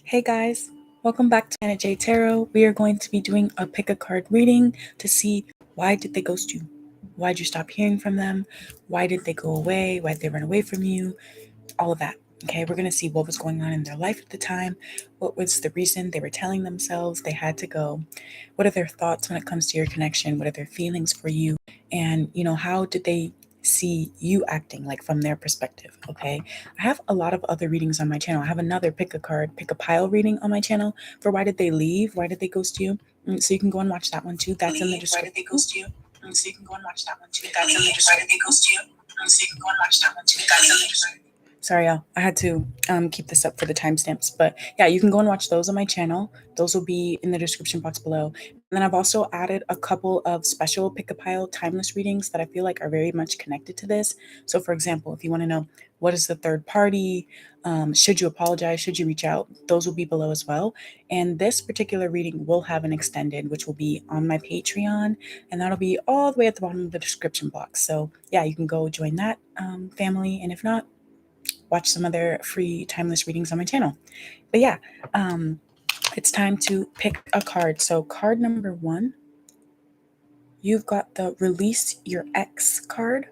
Hey guys, welcome back to planetjayytarot. We are going to be doing a pick a card reading to see why did they ghost you? Why did you stop hearing from them? Why did they go away? Why did they run away from you? All of that. Okay, we're going to see what was going on in their life at the time. What was the reason they were telling themselves they had to go? What are their thoughts when it comes to your connection? What are their feelings for you? And, how did they see you acting, like from their perspective? Okay, I have a lot of other readings on my channel. I have another pick a card, pick a pile reading on my channel for why did they leave? Why did they ghost you? So you can go and watch that one too. That's in the description. Why did they ghost you? So you can go and watch that one too. That's in the description. Why did they ghost you? So you can go and watch that one too. That's in the description. Sorry, y'all. I had to keep this up for the timestamps. But yeah, you can go and watch those on my channel. Those will be in the description box below. And then I've also added a couple of special pick a pile timeless readings that I feel like are very much connected to this. So for example, if you want to know what is the third party, should you apologize, should you reach out, those will be below as well. And this particular reading will have an extended, which will be on my Patreon. And that'll be all the way at the bottom of the description box. So yeah, you can go join that family. And if not, watch some other free timeless readings on my channel. But yeah, it's time to pick a card. So card number 1, you've got the Release Your Ex card.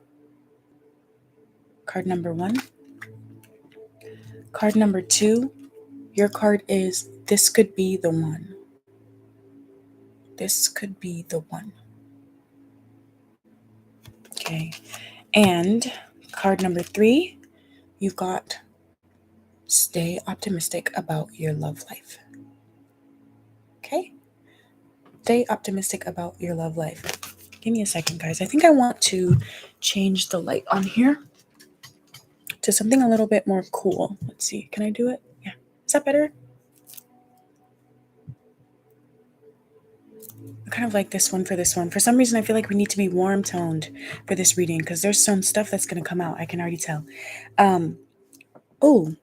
Card number 1. Card number 2, your card is This Could Be the One. This could be the one. Okay. And card number 3, you've got Stay Optimistic About Your Love Life. Okay? Stay optimistic about your love life. Give me a second, guys. I think I want to change the light on here to something a little bit more cool. Let's see. Can I do it? Yeah. Is that better? I kind of like this one for this one. For some reason, I feel like we need to be warm toned for this reading because there's some stuff that's going to come out. I can already tell. Oh,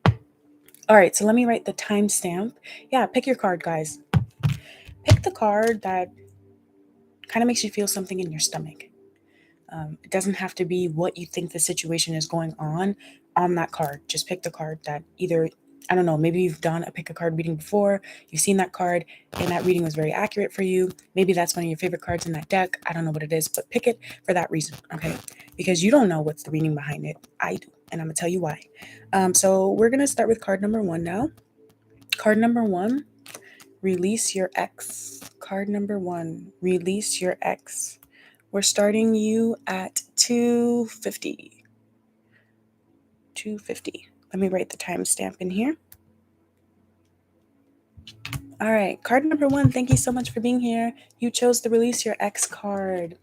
all right. So let me write the timestamp. Yeah, pick your card, guys. Pick the card that kind of makes you feel something in your stomach. It doesn't have to be what you think the situation is going on that card. Just pick the card that either, I don't know, maybe you've done a pick a card reading before, you've seen that card, and that reading was very accurate for you. Maybe that's one of your favorite cards in that deck. I don't know what it is, but pick it for that reason, okay? Because you don't know what's the reading behind it. I do, and I'm going to tell you why. So we're going to start with card number 1 now. Card number 1, Release Your Ex. Card number 1, Release Your Ex. We're starting you at 250. 250. Let me write the timestamp in here. All right, card number 1, thank you so much for being here. You chose the Release Your Ex card.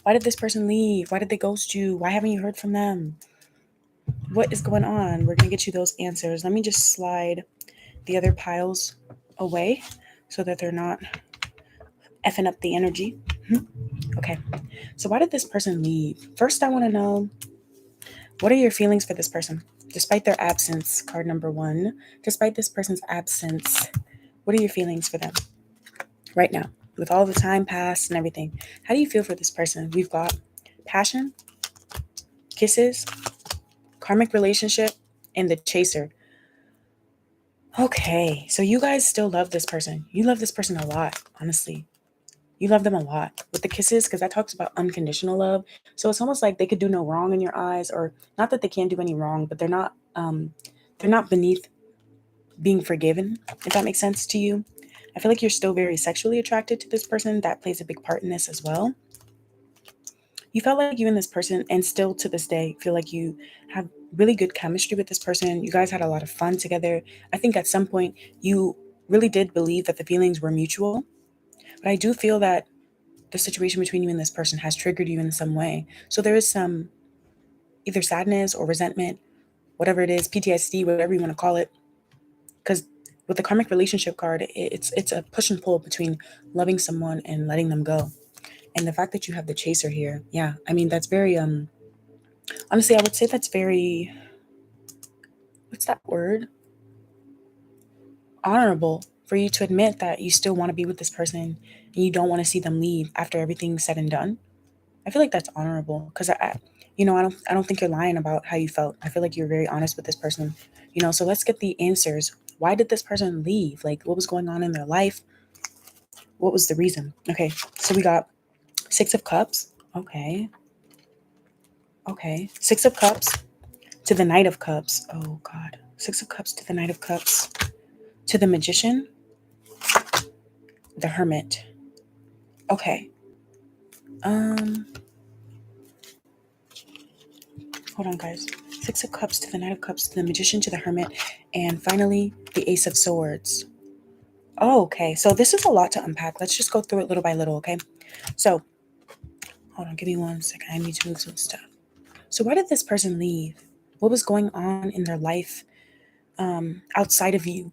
Why did this person leave? Why did they ghost you? Why haven't you heard from them? What is going on? We're going to get you those answers. Let me just slide the other piles away so that they're not effing up the energy. Okay, so why did this person leave? First, I want to know, what are your feelings for this person? Despite their absence, card number 1, despite this person's absence, what are your feelings for them right now? With all the time passed and everything, how do you feel for this person? We've got passion, kisses, karmic relationship, and the chaser. Okay, so you guys still love this person. You love this person a lot, honestly. You love them a lot with the kisses, because that talks about unconditional love. So it's almost like they could do no wrong in your eyes, or not that they can't do any wrong, but they're not beneath being forgiven, if that makes sense to you. I feel like you're still very sexually attracted to this person. That plays a big part in this as well. You felt like you and this person, and still to this day, feel like you have really good chemistry with this person. You guys had a lot of fun together. I think at some point you really did believe that the feelings were mutual. But I do feel that the situation between you and this person has triggered you in some way. So there is some either sadness or resentment, whatever it is, PTSD, whatever you want to call it. Because with the karmic relationship card, it's a push and pull between loving someone and letting them go. And the fact that you have the chaser here, yeah, I mean, that's very, honestly, I would say that's very, what's that word? Honorable for you to admit that you still want to be with this person and you don't want to see them leave after everything's said and done. I feel like that's honorable because I don't think you're lying about how you felt. I feel like you're very honest with this person. So let's get the answers. Why did this person leave? Like, what was going on in their life? What was the reason? Okay, so we got Six of Cups. Okay. Six of Cups to the Knight of Cups. Oh, God. Six of Cups to the Knight of Cups. To the Magician. The Hermit. Okay. Hold on, guys. Six of Cups to the Knight of Cups, to the Magician, to the Hermit, and finally the Ace of Swords. Oh, okay. So this is a lot to unpack. Let's just go through it little by little, okay? So, hold on. Give me 1 second. I need to move some stuff. So why did this person leave? What was going on in their life outside of you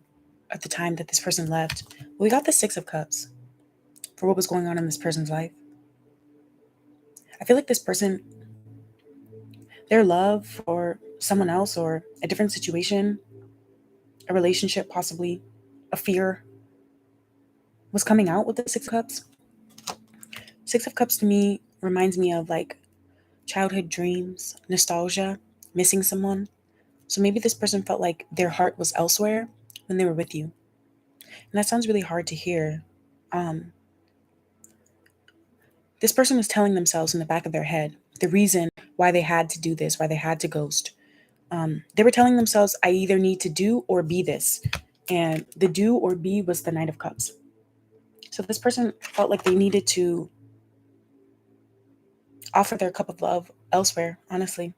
at the time that this person left? Well, we got the Six of Cups for what was going on in this person's life. I feel like this person, their love for someone else or a different situation, a relationship, possibly a fear, was coming out with the Six of Cups. Six of Cups to me reminds me of like childhood dreams, nostalgia, missing someone. So maybe this person felt like their heart was elsewhere when they were with you. And that sounds really hard to hear. This person was telling themselves in the back of their head the reason why they had to do this, why they had to ghost. They were telling themselves, I either need to do or be this. And the do or be was the Knight of Cups. So this person felt like they needed to offer their cup of love elsewhere, honestly.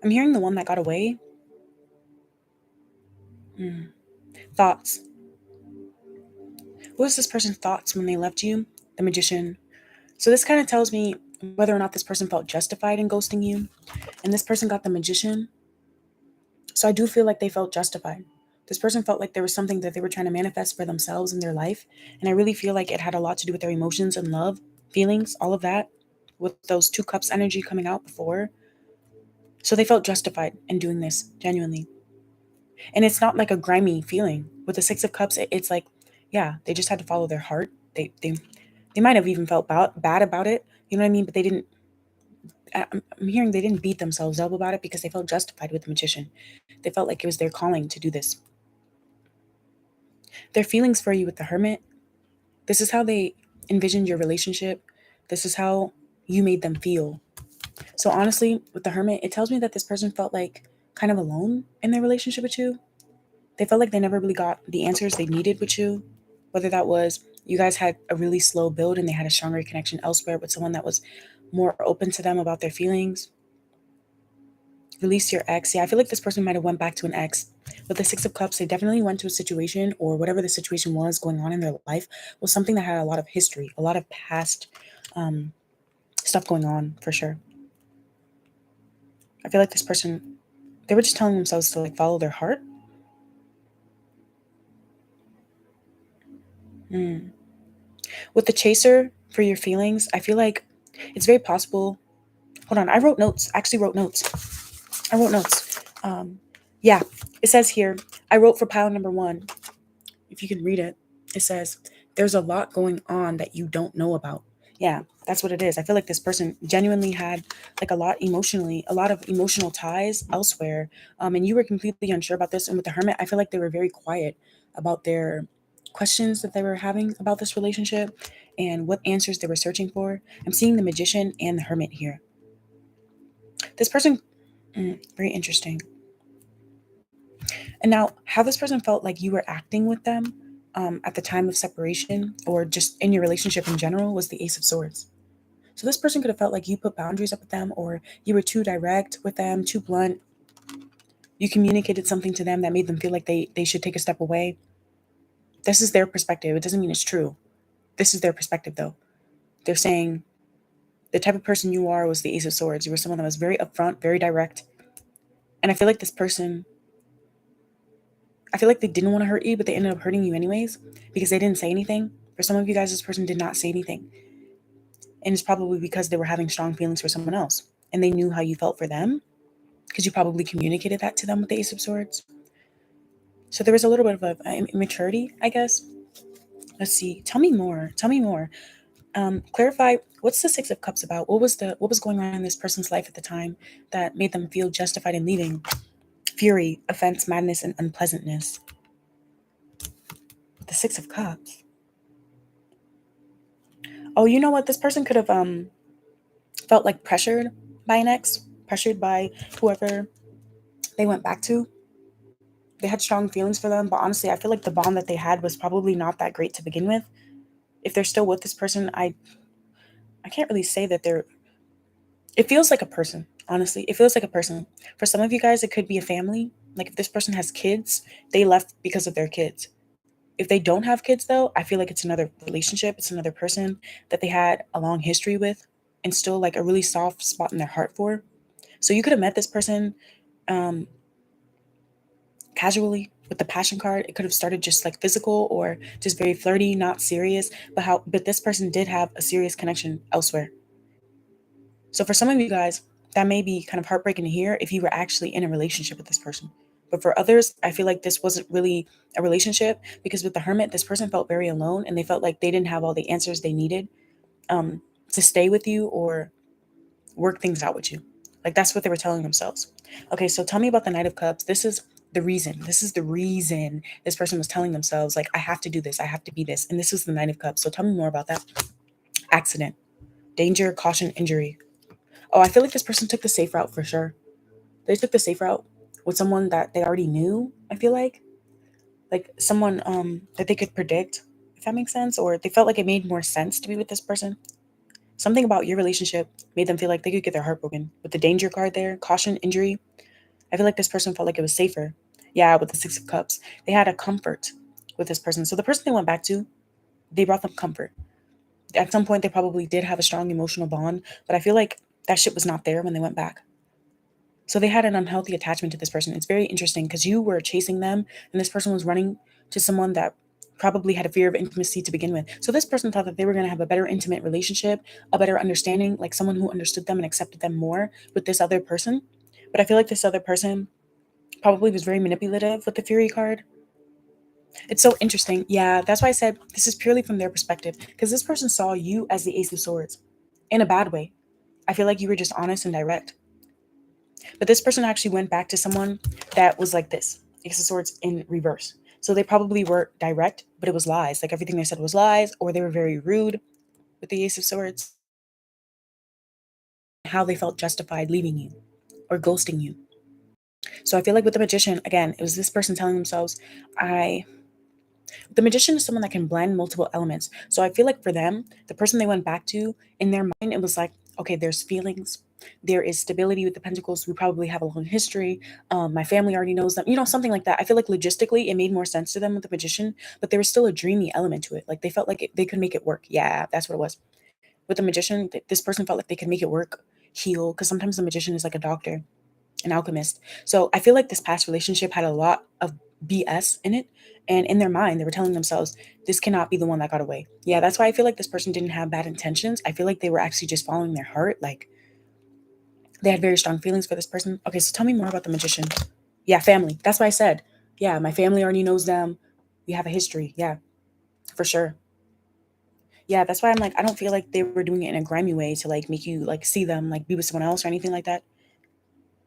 I'm hearing the one that got away. Thoughts. What was this person's thoughts when they left you? The Magician. So this kind of tells me whether or not this person felt justified in ghosting you. And this person got the Magician. So I do feel like they felt justified. This person felt like there was something that they were trying to manifest for themselves in their life. And I really feel like it had a lot to do with their emotions and love, feelings, all of that, with those two cups energy coming out before. So they felt justified in doing this, genuinely. And it's not like a grimy feeling. With the Six of Cups, it's like, yeah, they just had to follow their heart. They might have even felt bad about it. You know what I mean? But they didn't. I'm hearing they didn't beat themselves up about it because they felt justified with the Magician. They felt like it was their calling to do this. Their feelings for you with the Hermit. This is how they envisioned your relationship. This is how you made them feel. So honestly, with the Hermit, it tells me that this person felt like kind of alone in their relationship with you. They felt like they never really got the answers they needed with you. Whether that was you guys had a really slow build and they had a stronger connection elsewhere with someone that was more open to them about their feelings. Release your ex. Yeah, I feel like this person might have went back to an ex. With the Six of Cups, they definitely went to a situation, or whatever the situation was going on in their life was something that had a lot of history, a lot of past stuff going on, for sure. I feel like this person, they were just telling themselves to like follow their heart. With the Chaser for your feelings, I feel like it's very possible. Hold on, I wrote notes. Actually, wrote notes. I wrote notes. Yeah, it says here, I wrote for pile number 1. If you can read it, it says, there's a lot going on that you don't know about. Yeah, that's what it is. I feel like this person genuinely had like a lot of emotional ties elsewhere. And you were completely unsure about this. And with the Hermit, I feel like they were very quiet about their questions that they were having about this relationship and what answers they were searching for. I'm seeing the Magician and the Hermit here. This person, very interesting. And now, how this person felt like you were acting with them at the time of separation or just in your relationship in general was the Ace of Swords. So this person could have felt like you put boundaries up with them, or you were too direct with them, too blunt. You communicated something to them that made them feel like they should take a step away. This is their perspective. It doesn't mean it's true. This is their perspective, though. They're saying the type of person you are was the Ace of Swords. You were someone that was very upfront, very direct. And I feel like this person, I feel like they didn't want to hurt you, but they ended up hurting you anyways because they didn't say anything. For some of you guys, this person did not say anything. And it's probably because they were having strong feelings for someone else. And they knew how you felt for them because you probably communicated that to them with the Ace of Swords. So there was a little bit of immaturity, I guess. Let's see. Tell me more. Tell me more. Clarify, what's the Six of Cups about? What was going on in this person's life at the time that made them feel justified in leaving? fury, offense, madness, and unpleasantness. The Six of Cups. Oh, you know what? This person could have felt like pressured by an ex, pressured by whoever they went back to. They had strong feelings for them, but honestly, I feel like the bond that they had was probably not that great to begin with. If they're still with this person, I can't really say that they're. It feels like a person, honestly. It feels like a person. For some of you guys, it could be a family. Like if this person has kids, they left because of their kids. If they don't have kids, though, I feel like it's another relationship. It's another person that they had a long history with and still like a really soft spot in their heart for. So you could have met this person um, casually with the passion card. It could have started just like physical or just very flirty, not serious. But this person did have a serious connection elsewhere. So for some of you guys, that may be kind of heartbreaking to hear if you were actually in a relationship with this person. But for others, I feel like this wasn't really a relationship because with the hermit, this person felt very alone and they felt like they didn't have all the answers they needed um, to stay with you or work things out with you. Like that's what they were telling themselves. Okay, so tell me about the Knight of Cups. This is the reason. This is the reason this person was telling themselves, like, I have to do this, I have to be this. And this is the Knight of Cups. So tell me more about that. Accident, danger, caution, injury. Oh, I feel like this person took the safe route for sure. They took the safe route with someone that they already knew, I feel like someone that they could predict, if that makes sense, or they felt like it made more sense to be with this person. Something about your relationship made them feel like they could get their heart broken. With the danger card there, caution, injury, I feel like this person felt like it was safer. Yeah, with the Six of Cups, they had a comfort with this person. So the person they went back to, they brought them comfort. At some point, they probably did have a strong emotional bond, but I feel like that shit was not there when they went back. So they had an unhealthy attachment to this person. It's very interesting because you were chasing them and this person was running to someone that probably had a fear of intimacy to begin with. So this person thought that they were going to have a better intimate relationship, a better understanding, like someone who understood them and accepted them more with this other person. But I feel like this other person probably was very manipulative with the Fury card. It's so interesting. Yeah, that's why I said this is purely from their perspective because this person saw you as the Ace of Swords in a bad way. I feel like you were just honest and direct. But this person actually went back to someone that was like this, Ace of Swords in reverse. So they probably were direct, but it was lies. Like everything they said was lies, or they were very rude with the Ace of Swords. How they felt justified leaving you or ghosting you. So I feel like with the Magician, again, it was this person telling themselves, the Magician is someone that can blend multiple elements. So I feel like for them, the person they went back to, in their mind, it was like, okay, there's feelings, there is stability with the Pentacles. We probably have a long history. My family already knows them, something like that. I feel like logistically, it made more sense to them with the Magician, but there was still a dreamy element to it. Like they felt like they could make it work. Yeah, that's what it was. With the Magician, this person felt like they could make it work, heal, because sometimes the Magician is like a doctor, an alchemist. So I feel like this past relationship had a lot of BS in it. And in their mind, they were telling themselves, this cannot be the one that got away. Yeah, that's why I feel like this person didn't have bad intentions. I feel like they were actually just following their heart. Like they had very strong feelings for this person. Okay, so tell me more about the Magician. Yeah, family. That's what I said. Yeah, my family already knows them. We have a history. Yeah, for sure. Yeah, that's why I'm like, I don't feel like they were doing it in a grimy way to like make you like see them like be with someone else or anything like that.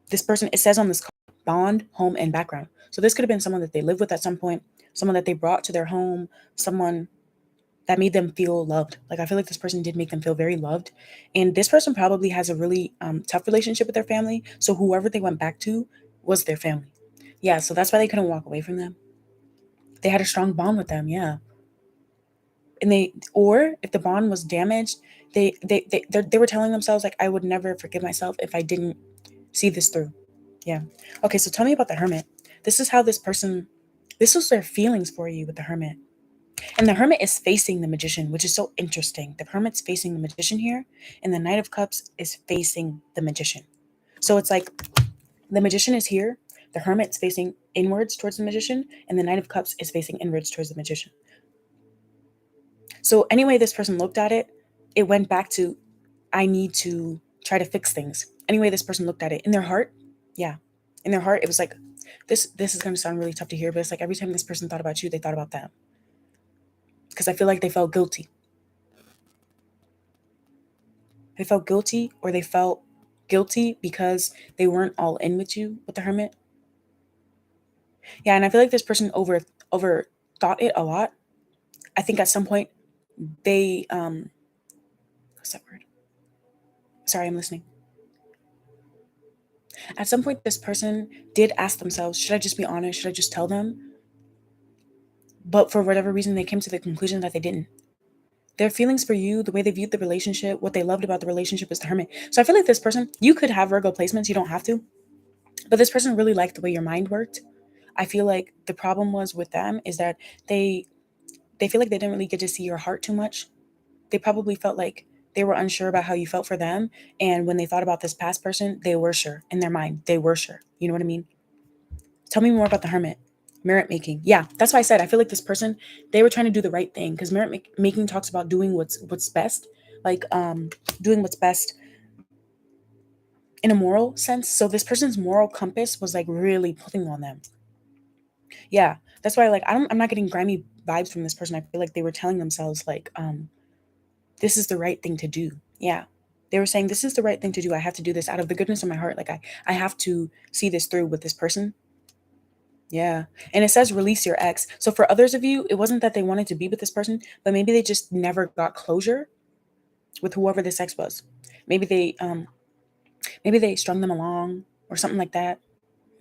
This person, it says on this card, bond, home, and background. So this could have been someone that they lived with at some point, someone that they brought to their home, someone that made them feel loved. Like I feel like this person did make them feel very loved. And this person probably has a really tough relationship with their family. So whoever they went back to was their family. Yeah, so that's why they couldn't walk away from them. They had a strong bond with them, yeah. And or if the bond was damaged, they were telling themselves like, I would never forgive myself if I didn't see this through. Yeah. Okay, so tell me about the Hermit. This is how this was their feelings for you with the Hermit. And the Hermit is facing the Magician, which is so interesting. The Hermit's facing the Magician here, and the Knight of Cups is facing the Magician. So it's like the Magician is here, the Hermit's facing inwards towards the Magician, and the Knight of Cups is facing inwards towards the Magician. So anyway, this person looked at it, it went back to, I need to try to fix things. Anyway, this person looked at it in their heart. Yeah. In their heart, it was like, this is going to sound really tough to hear, but it's like every time this person thought about you, they thought about them. Because I feel like they felt guilty. They felt guilty, or they felt guilty because they weren't all in with you with the Hermit. Yeah, and I feel like this person overthought it a lot. I think at some point they what's that word? Sorry, I'm listening. At some point this person did ask themselves, should I just be honest? Should I just tell them? But for whatever reason they came to the conclusion that they didn't. Their feelings for you, the way they viewed the relationship, what they loved about the relationship is the Hermit. So I feel like this person, you could have Virgo placements, you don't have to. But this person really liked the way your mind worked. I feel like the problem was with them is that they feel like they didn't really get to see your heart too much. They probably felt like they were unsure about how you felt for them. And when they thought about this past person, they were sure in their mind. They were sure. You know what I mean? Tell me more about the Hermit. Merit making. Yeah, that's why I said I feel like this person, they were trying to do the right thing, because making talks about doing what's best, like doing what's best in a moral sense. So this person's moral compass was like really pulling on them. Yeah, that's why like I'm not getting grimy vibes from this person. I feel like they were telling themselves like this is the right thing to do. Yeah. They were saying this is the right thing to do. I have to do this out of the goodness of my heart. Like I have to see this through with this person. Yeah. And it says release your ex. So for others of you, it wasn't that they wanted to be with this person, but maybe they just never got closure with whoever this ex was. Maybe they strung them along or something like that.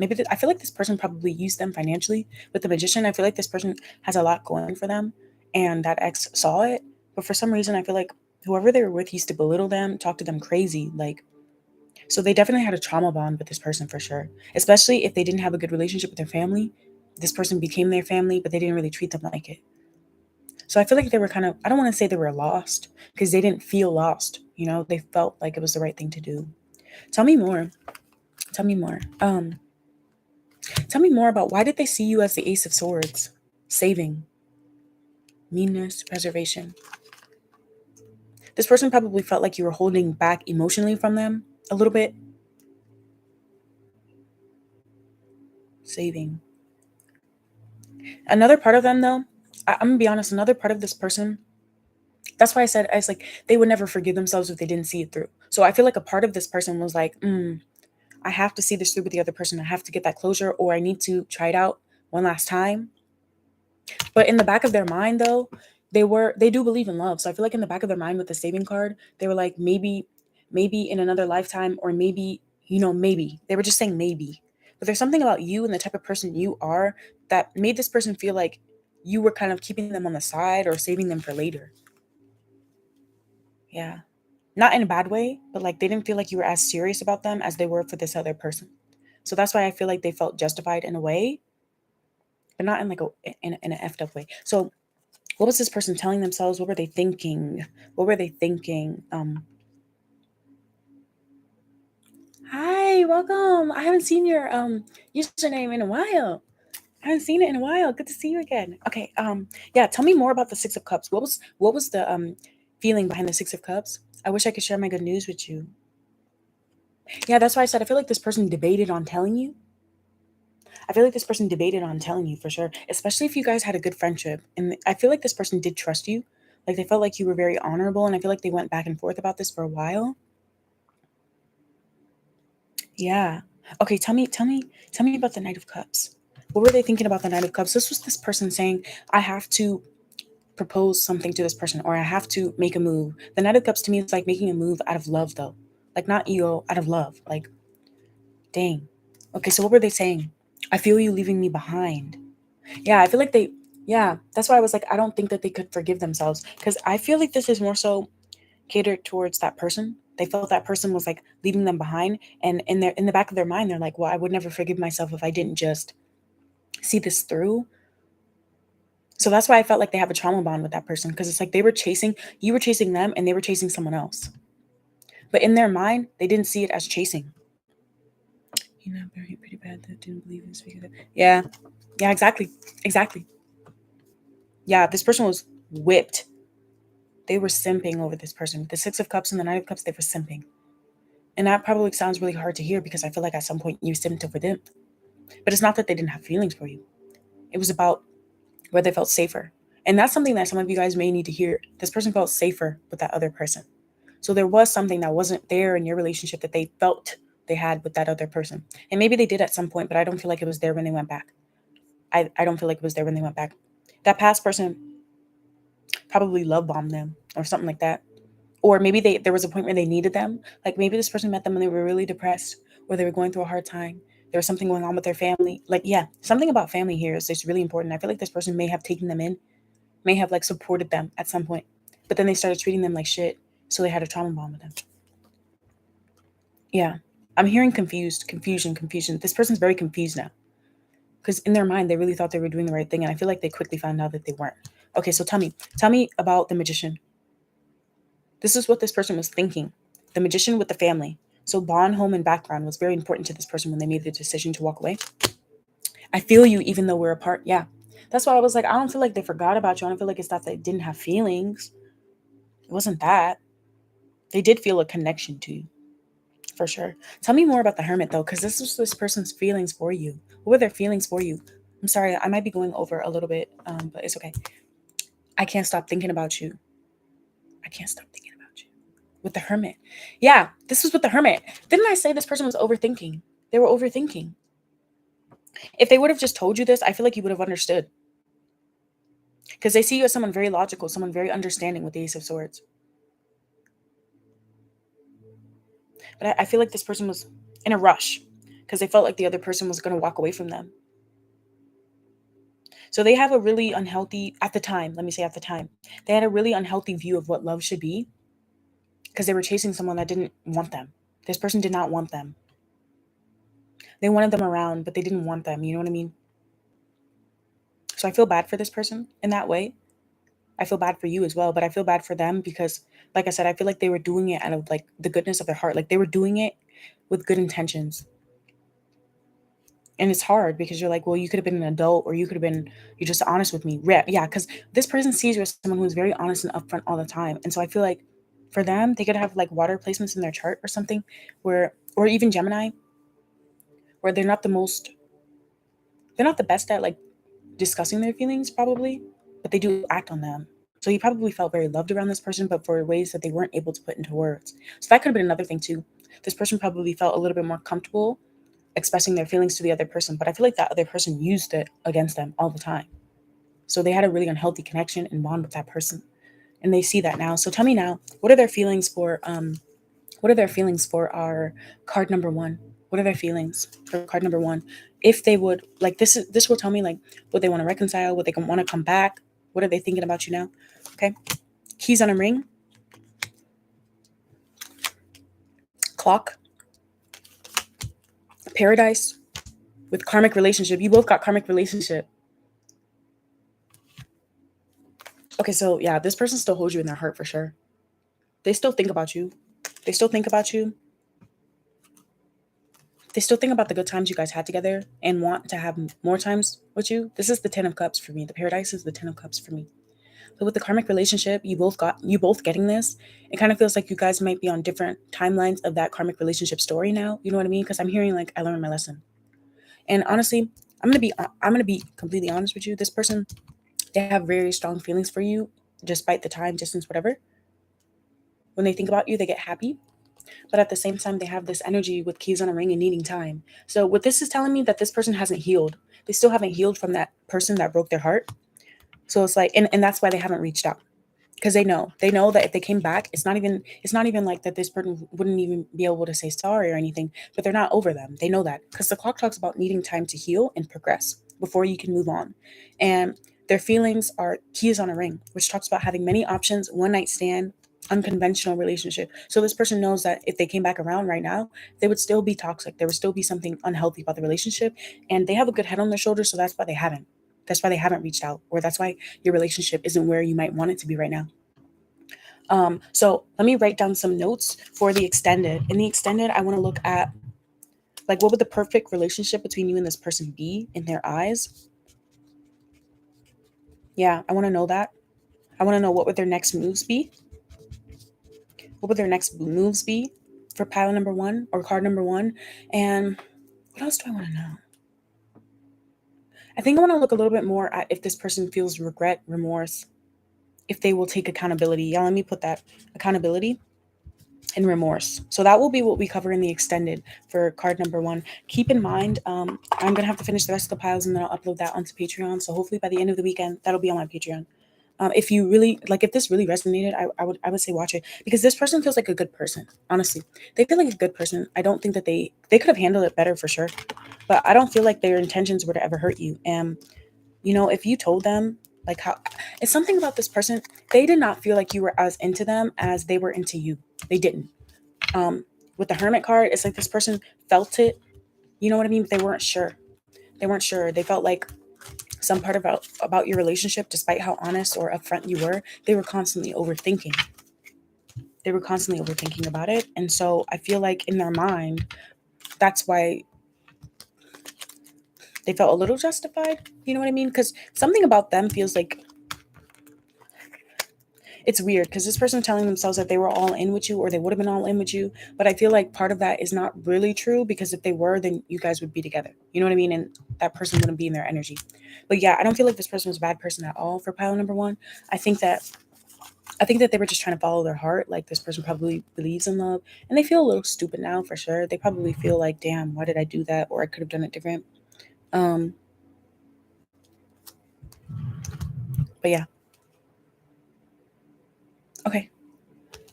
I feel like this person probably used them financially. With the Magician, I feel like this person has a lot going for them and that ex saw it. But for some reason, I feel like whoever they were with used to belittle them, talk to them crazy. Like, so they definitely had a trauma bond with this person for sure. Especially if they didn't have a good relationship with their family. This person became their family, but they didn't really treat them like it. So I feel like they were kind of, I don't want to say they were lost because they didn't feel lost. You know, they felt like it was the right thing to do. Tell me more. Tell me more. Tell me more about why did they see you as the Ace of Swords? Saving, meanness, preservation. This person probably felt like you were holding back emotionally from them a little bit. Saving. Another part of them, though, I'm gonna be honest, another part of this person, that's why I was like, they would never forgive themselves if they didn't see it through. So I feel like a part of this person was like, I have to see this through with the other person. I have to get that closure, or I need to try it out one last time. But in the back of their mind, though, they do believe in love. So I feel like in the back of their mind with the saving card, they were like, maybe in another lifetime, or maybe, maybe. They were just saying maybe. But there's something about you and the type of person you are that made this person feel like you were kind of keeping them on the side or saving them for later. Yeah. Not in a bad way, but like they didn't feel like you were as serious about them as they were for this other person. So that's why I feel like they felt justified in a way, but not in like in an effed up way. So what was this person telling themselves? What were they thinking? What were they thinking? Hi, welcome. I haven't seen your username in a while. I haven't seen it in a while. Good to see you again. Okay, yeah, tell me more about the Six of Cups. What was the feeling behind the Six of Cups? I wish I could share my good news with you. Yeah, that's why I said I feel like this person debated on telling you. I feel like this person debated on telling you for sure, especially if you guys had a good friendship. And I feel like this person did trust you. Like they felt like you were very honorable, and I feel like they went back and forth about this for a while. Yeah. Okay, tell me about the Knight of Cups. What were they thinking about the Knight of Cups? This was this person saying, I have to propose something to this person, or I have to make a move. The Knight of Cups to me is like making a move out of love though. Like not ego, out of love. Like, dang. Okay, so what were they saying? I feel you leaving me behind. Yeah, I feel like that's why I was like, I don't think that they could forgive themselves. Because I feel like this is more so catered towards that person. They felt that person was like leaving them behind, and in the back of their mind, they're like, "Well, I would never forgive myself if I didn't just see this through." So that's why I felt like they have a trauma bond with that person, because it's like you were chasing them, and they were chasing someone else. But in their mind, they didn't see it as chasing. You know, pretty bad that didn't believe in speaking. Yeah, yeah, exactly. Yeah, this person was whipped. They were simping over this person. The Six of Cups and the Nine of Cups, they were simping. And that probably sounds really hard to hear because I feel like at some point you simped over them. But it's not that they didn't have feelings for you. It was about where they felt safer. And that's something that some of you guys may need to hear. This person felt safer with that other person. So there was something that wasn't there in your relationship that they felt they had with that other person. And maybe they did at some point, but I don't feel like it was there when they went back. I don't feel like it was there when they went back. That past person probably love bombed them or something like that. Or maybe there was a point where they needed them. Like maybe this person met them when they were really depressed or they were going through a hard time. There was something going on with their family. Like, yeah, something about family here is just really important. I feel like this person may have taken them in, may have like supported them at some point, but then they started treating them like shit. So they had a trauma bond with them. Yeah. I'm hearing confusion. This person's very confused now because in their mind, they really thought they were doing the right thing. And I feel like they quickly found out that they weren't. Okay, so tell me about the magician. This is what this person was thinking. The magician with the family. So bond, home, and background was very important to this person when they made the decision to walk away. I feel you even though we're apart. Yeah. That's why I was like, I don't feel like they forgot about you. I don't feel like it's that they didn't have feelings. It wasn't that. They did feel a connection to you. For sure. Tell me more about the hermit though, because this was this person's feelings for you. What were their feelings for you? I'm sorry, I might be going over a little bit, but it's okay. I can't stop thinking about you. I can't stop thinking about you. With the hermit. Yeah, this was with the hermit. Didn't I say this person was overthinking? They were overthinking. If they would have just told you this, I feel like you would have understood. Because they see you as someone very logical, someone very understanding with the Ace of Swords. But I feel like this person was in a rush because they felt like the other person was going to walk away from them. So they have a really unhealthy, at the time, let me say at the time, they had a really unhealthy view of what love should be because they were chasing someone that didn't want them. This person did not want them. They wanted them around, but they didn't want them. You know what I mean? So I feel bad for this person in that way. I feel bad for you as well, but I feel bad for them because, like I said, I feel like they were doing it out of like the goodness of their heart. Like they were doing it with good intentions. And it's hard because you're like, well, you could have been an adult or you're just honest with me. Yeah, because this person sees you as someone who's very honest and upfront all the time. And so I feel like for them, they could have like water placements in their chart or something or even Gemini, where they're not the best at like discussing their feelings probably, but they do act on them. So you probably felt very loved around this person, but for ways that they weren't able to put into words. So that could have been another thing too. This person probably felt a little bit more comfortable expressing their feelings to the other person, but I feel like that other person used it against them all the time. So they had a really unhealthy connection and bond with that person. And they see that now. So tell me now, what are their feelings for our card number 1? What are their feelings for card number 1? If they would like this will tell me like would they want to reconcile, would they want to come back? What are they thinking about you now? Okay. Keys on a ring. Clock. Paradise. With karmic relationship. You both got karmic relationship. Okay, so yeah, this person still holds you in their heart for sure. They still think about you. They still think about you. They still think about the good times you guys had together and want to have more times with you. This is the 10 of Cups for me. The Paradise is the 10 of Cups for me. But with the karmic relationship, you both getting this. It kind of feels like you guys might be on different timelines of that karmic relationship story now. You know what I mean? Because I'm hearing like I learned my lesson. And honestly, I'm gonna be completely honest with you. This person, they have very strong feelings for you, despite the time, distance, whatever. When they think about you, they get happy. But at the same time, they have this energy with keys on a ring and needing time. So what this is telling me that this person hasn't healed. They still haven't healed from that person that broke their heart. So it's like, and that's why they haven't reached out. Because they know that if they came back, it's not even like that this person wouldn't even be able to say sorry or anything, but they're not over them. They know that because the clock talks about needing time to heal and progress before you can move on. And their feelings are keys on a ring, which talks about having many options, one night stand, unconventional relationship. So this person knows that if they came back around right now, they would still be toxic. There would still be something unhealthy about the relationship, and they have a good head on their shoulders. So that's why they haven't. That's why they haven't reached out, or that's why your relationship isn't where you might want it to be right now. So let me write down some notes for the extended. In the extended, I want to look at like what would the perfect relationship between you and this person be in their eyes? Yeah, I want to know that. I want to know what would their next moves be? What would their next moves be for pile number 1 or card number 1? And what else do I want to know? I think I want to look a little bit more at if this person feels regret, remorse, if they will take accountability. Yeah, let me put that accountability. and remorse. So that will be what we cover in the extended for card number 1. Keep in mind, I'm going to have to finish the rest of the piles and then I'll upload that onto Patreon. So hopefully by the end of the weekend, that'll be on my Patreon. If you really like, if this really resonated, I would say watch it, because this person feels like a good person. Honestly, they feel like a good person. I don't think that they could have handled it better for sure, but I don't feel like their intentions were to ever hurt you. And you know, if you told them like how, it's something about this person, they did not feel like you were as into them as they were into you. They didn't. With the Hermit card, it's like this person felt it. You know what I mean? But they weren't sure. They weren't sure. They felt like some part about your relationship, despite how honest or upfront you were, they were constantly overthinking. They were constantly overthinking about it. And so I feel like in their mind, that's why they felt a little justified. You know what I mean? Because something about them feels like, it's weird because this person telling themselves that they were all in with you, or they would have been all in with you. But I feel like part of that is not really true, because if they were, then you guys would be together. You know what I mean? And that person wouldn't be in their energy. But yeah, I don't feel like this person was a bad person at all for pile number 1. I think that they were just trying to follow their heart. Like, this person probably believes in love, and they feel a little stupid now for sure. They probably feel like, damn, why did I do that? Or I could have done it different. But yeah. Okay.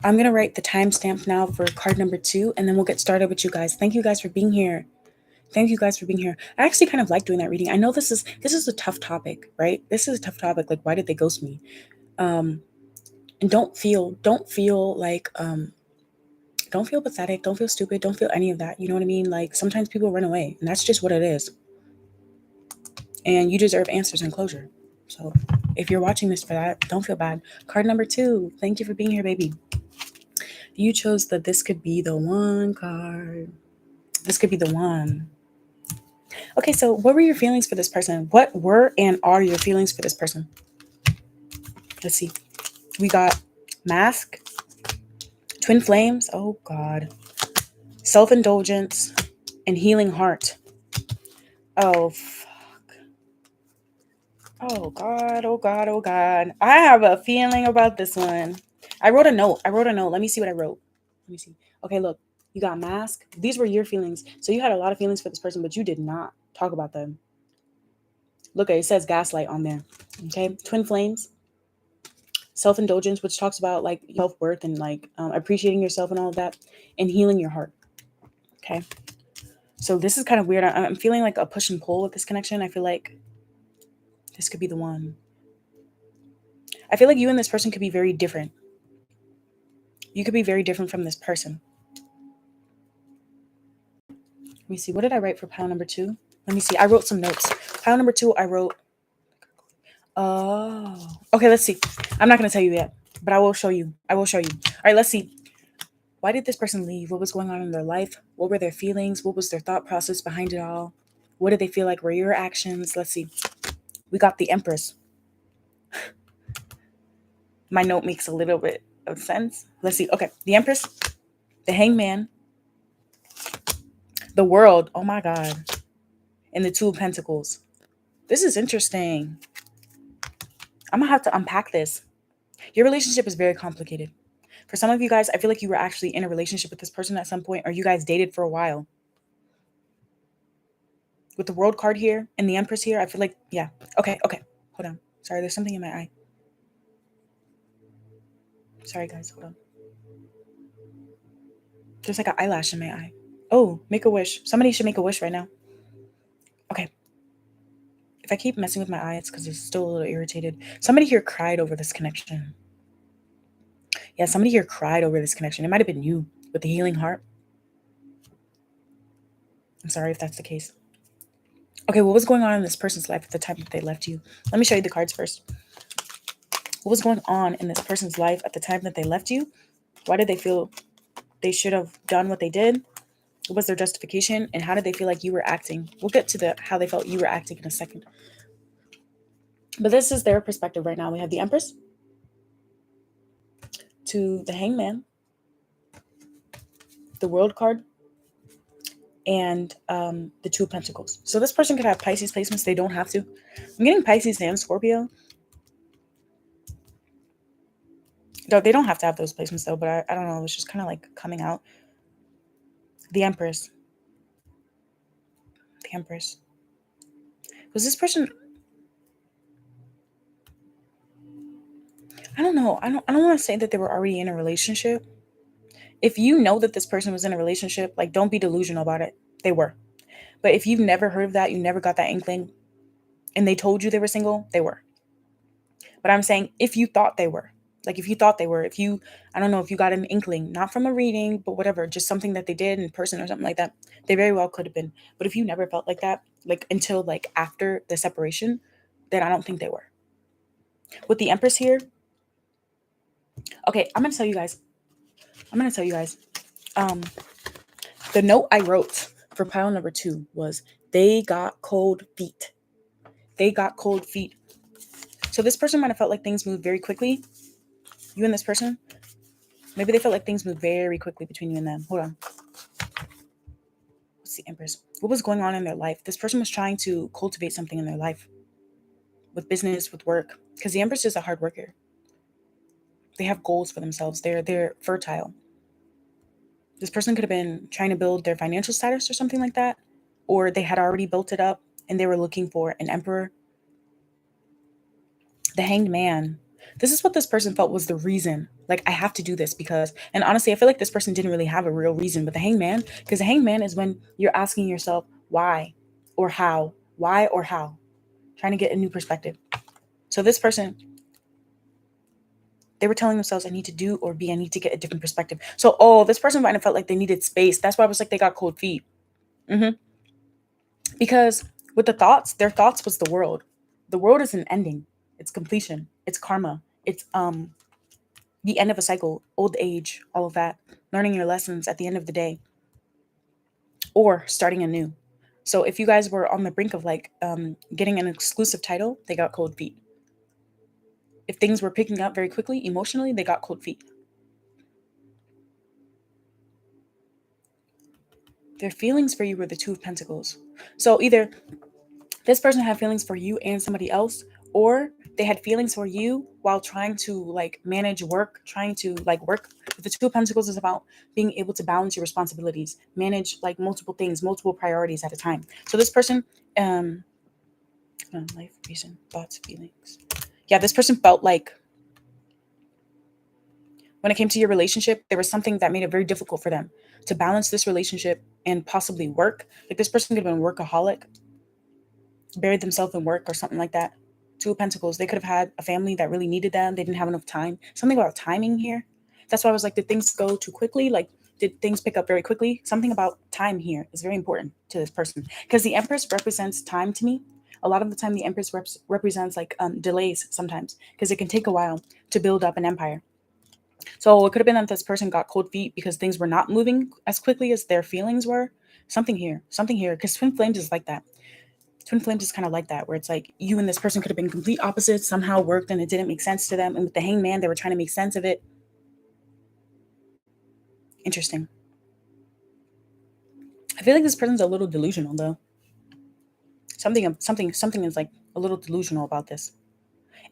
I'm going to write the timestamp now for card number 2, and then we'll get started with you guys. Thank you guys for being here. Thank you guys for being here. I actually kind of like doing that reading. I know this is a tough topic, right? This is a tough topic. Like, why did they ghost me? And don't feel like don't feel pathetic, don't feel stupid, don't feel any of that. You know what I mean? Like, sometimes people run away, and that's just what it is. And you deserve answers and closure. So if you're watching this for that, don't feel bad. Card number 2. Thank you for being here, baby. You chose the this could be the one card. This could be the one. Okay, so what were your feelings for this person? What were and are your feelings for this person? Let's see. We got mask, twin flames. Oh, God. Self-indulgence and healing heart. Oh, fuck. Oh, God. Oh, God. Oh, God. I have a feeling about this one. I wrote a note. Let me see what I wrote. Let me see. Okay, look. You got mask. These were your feelings. So you had a lot of feelings for this person, but you did not talk about them. Look, it says gaslight on there. Okay. Twin flames. Self-indulgence, which talks about like self-worth and like appreciating yourself and all of that, and healing your heart. Okay. So this is kind of weird. I'm feeling like a push and pull with this connection. I feel like this could be the one. I feel like you and this person could be very different. You could be very different from this person. Let me see. What did I write for pile number 2? Let me see. I wrote some notes. Pile number 2, I wrote. Oh. Okay, let's see. I'm not going to tell you yet, but I will show you. All right, let's see. Why did this person leave? What was going on in their life? What were their feelings? What was their thought process behind it all? What did they feel like were your actions? Let's see. We got the Empress. My note makes a little bit of sense. Let's see. Okay. The Empress, the Hangman, the World. Oh my God. And the Two of Pentacles. This is interesting. I'm going to have to unpack this. Your relationship is very complicated. For some of you guys, I feel like you were actually in a relationship with this person at some point, or you guys dated for a while. With the World card here and the Empress here, I feel like, yeah. Okay. Hold on. Sorry, there's something in my eye. Sorry, guys. Hold on. There's like an eyelash in my eye. Oh, make a wish. Somebody should make a wish right now. Okay. If I keep messing with my eye, it's because it's still a little irritated. Somebody here cried over this connection. Yeah, somebody here cried over this connection. It might have been you with the healing heart. I'm sorry if that's the case. Okay, what was going on in this person's life at the time that they left you? Let me show you the cards first. What was going on in this person's life at the time that they left you? Why did they feel they should have done what they did? What was their justification? And how did they feel like you were acting? We'll get to how they felt you were acting in a second. But this is their perspective right now. We have the Empress to the Hangman, the World card, and the Two of Pentacles. So this person could have Pisces placements. They don't have to. I'm getting Pisces and Scorpio. Though they don't have to have those placements though, but I don't know, it's just kind of like coming out. The Empress. The Empress. Was this person, I don't know. I don't want to say that they were already in a relationship. If you know that this person was in a relationship, like, don't be delusional about it. They were. But if you've never heard of that, you never got that inkling, and they told you they were single, they were. But I'm saying if you thought they were, like if you thought they were, if you, I don't know, if you got an inkling, not from a reading, but whatever, just something that they did in person or something like that, they very well could have been. But if you never felt like that, like until like after the separation, then I don't think they were. With the Empress here, okay, I'm gonna tell you guys. The note I wrote for pile number 2 was they got cold feet. They got cold feet. So this person might have felt like things moved very quickly. You and this person, maybe they felt like things moved very quickly between you and them. Hold on. What's the Empress? What was going on in their life? This person was trying to cultivate something in their life, with business, with work, because the Empress is a hard worker. They have goals for themselves. They're fertile. This person could have been trying to build their financial status or something like that, or they had already built it up and they were looking for an emperor. The Hanged Man. This is what this person felt was the reason. Like, I have to do this because, and honestly, I feel like this person didn't really have a real reason. But the Hanged Man, because the Hanged Man is when you're asking yourself why or how, why or how, trying to get a new perspective. So this person, they were telling themselves, I need to do or be, I need to get a different perspective. So, this person might have felt like they needed space. That's why I was like, they got cold feet. Because with the thoughts, their thoughts was the world. The world is an ending. It's completion. It's karma. It's the end of a cycle, old age, all of that. Learning your lessons at the end of the day, or starting anew. So if you guys were on the brink of like getting an exclusive title, they got cold feet. If things were picking up very quickly emotionally, they got cold feet. Their feelings for you were the Two of Pentacles. So either this person had feelings for you and somebody else, or they had feelings for you while trying to like manage work, trying to like work. The Two of Pentacles is about being able to balance your responsibilities, manage like multiple things, multiple priorities at a time. So this person, life, reason, thoughts, feelings. Yeah, this person felt like when it came to your relationship, there was something that made it very difficult for them to balance this relationship and possibly work. Like this person could have been a workaholic, buried themselves in work or something like that. Two of Pentacles, they could have had a family that really needed them. They didn't have enough time. Something about timing here. That's why I was like, did things go too quickly? Like, did things pick up very quickly? Something about time here is very important to this person because the Empress represents time to me. A lot of the time, the Empress represents like delays sometimes because it can take a while to build up an empire. So it could have been that this person got cold feet because things were not moving as quickly as their feelings were. Something here, because twin flames is like that. Twin flames is kind of like that, where it's like you and this person could have been complete opposites, somehow worked and it didn't make sense to them. And with the Hanged Man, they were trying to make sense of it. Interesting. I feel like this person's a little delusional though. Something is like a little delusional about this.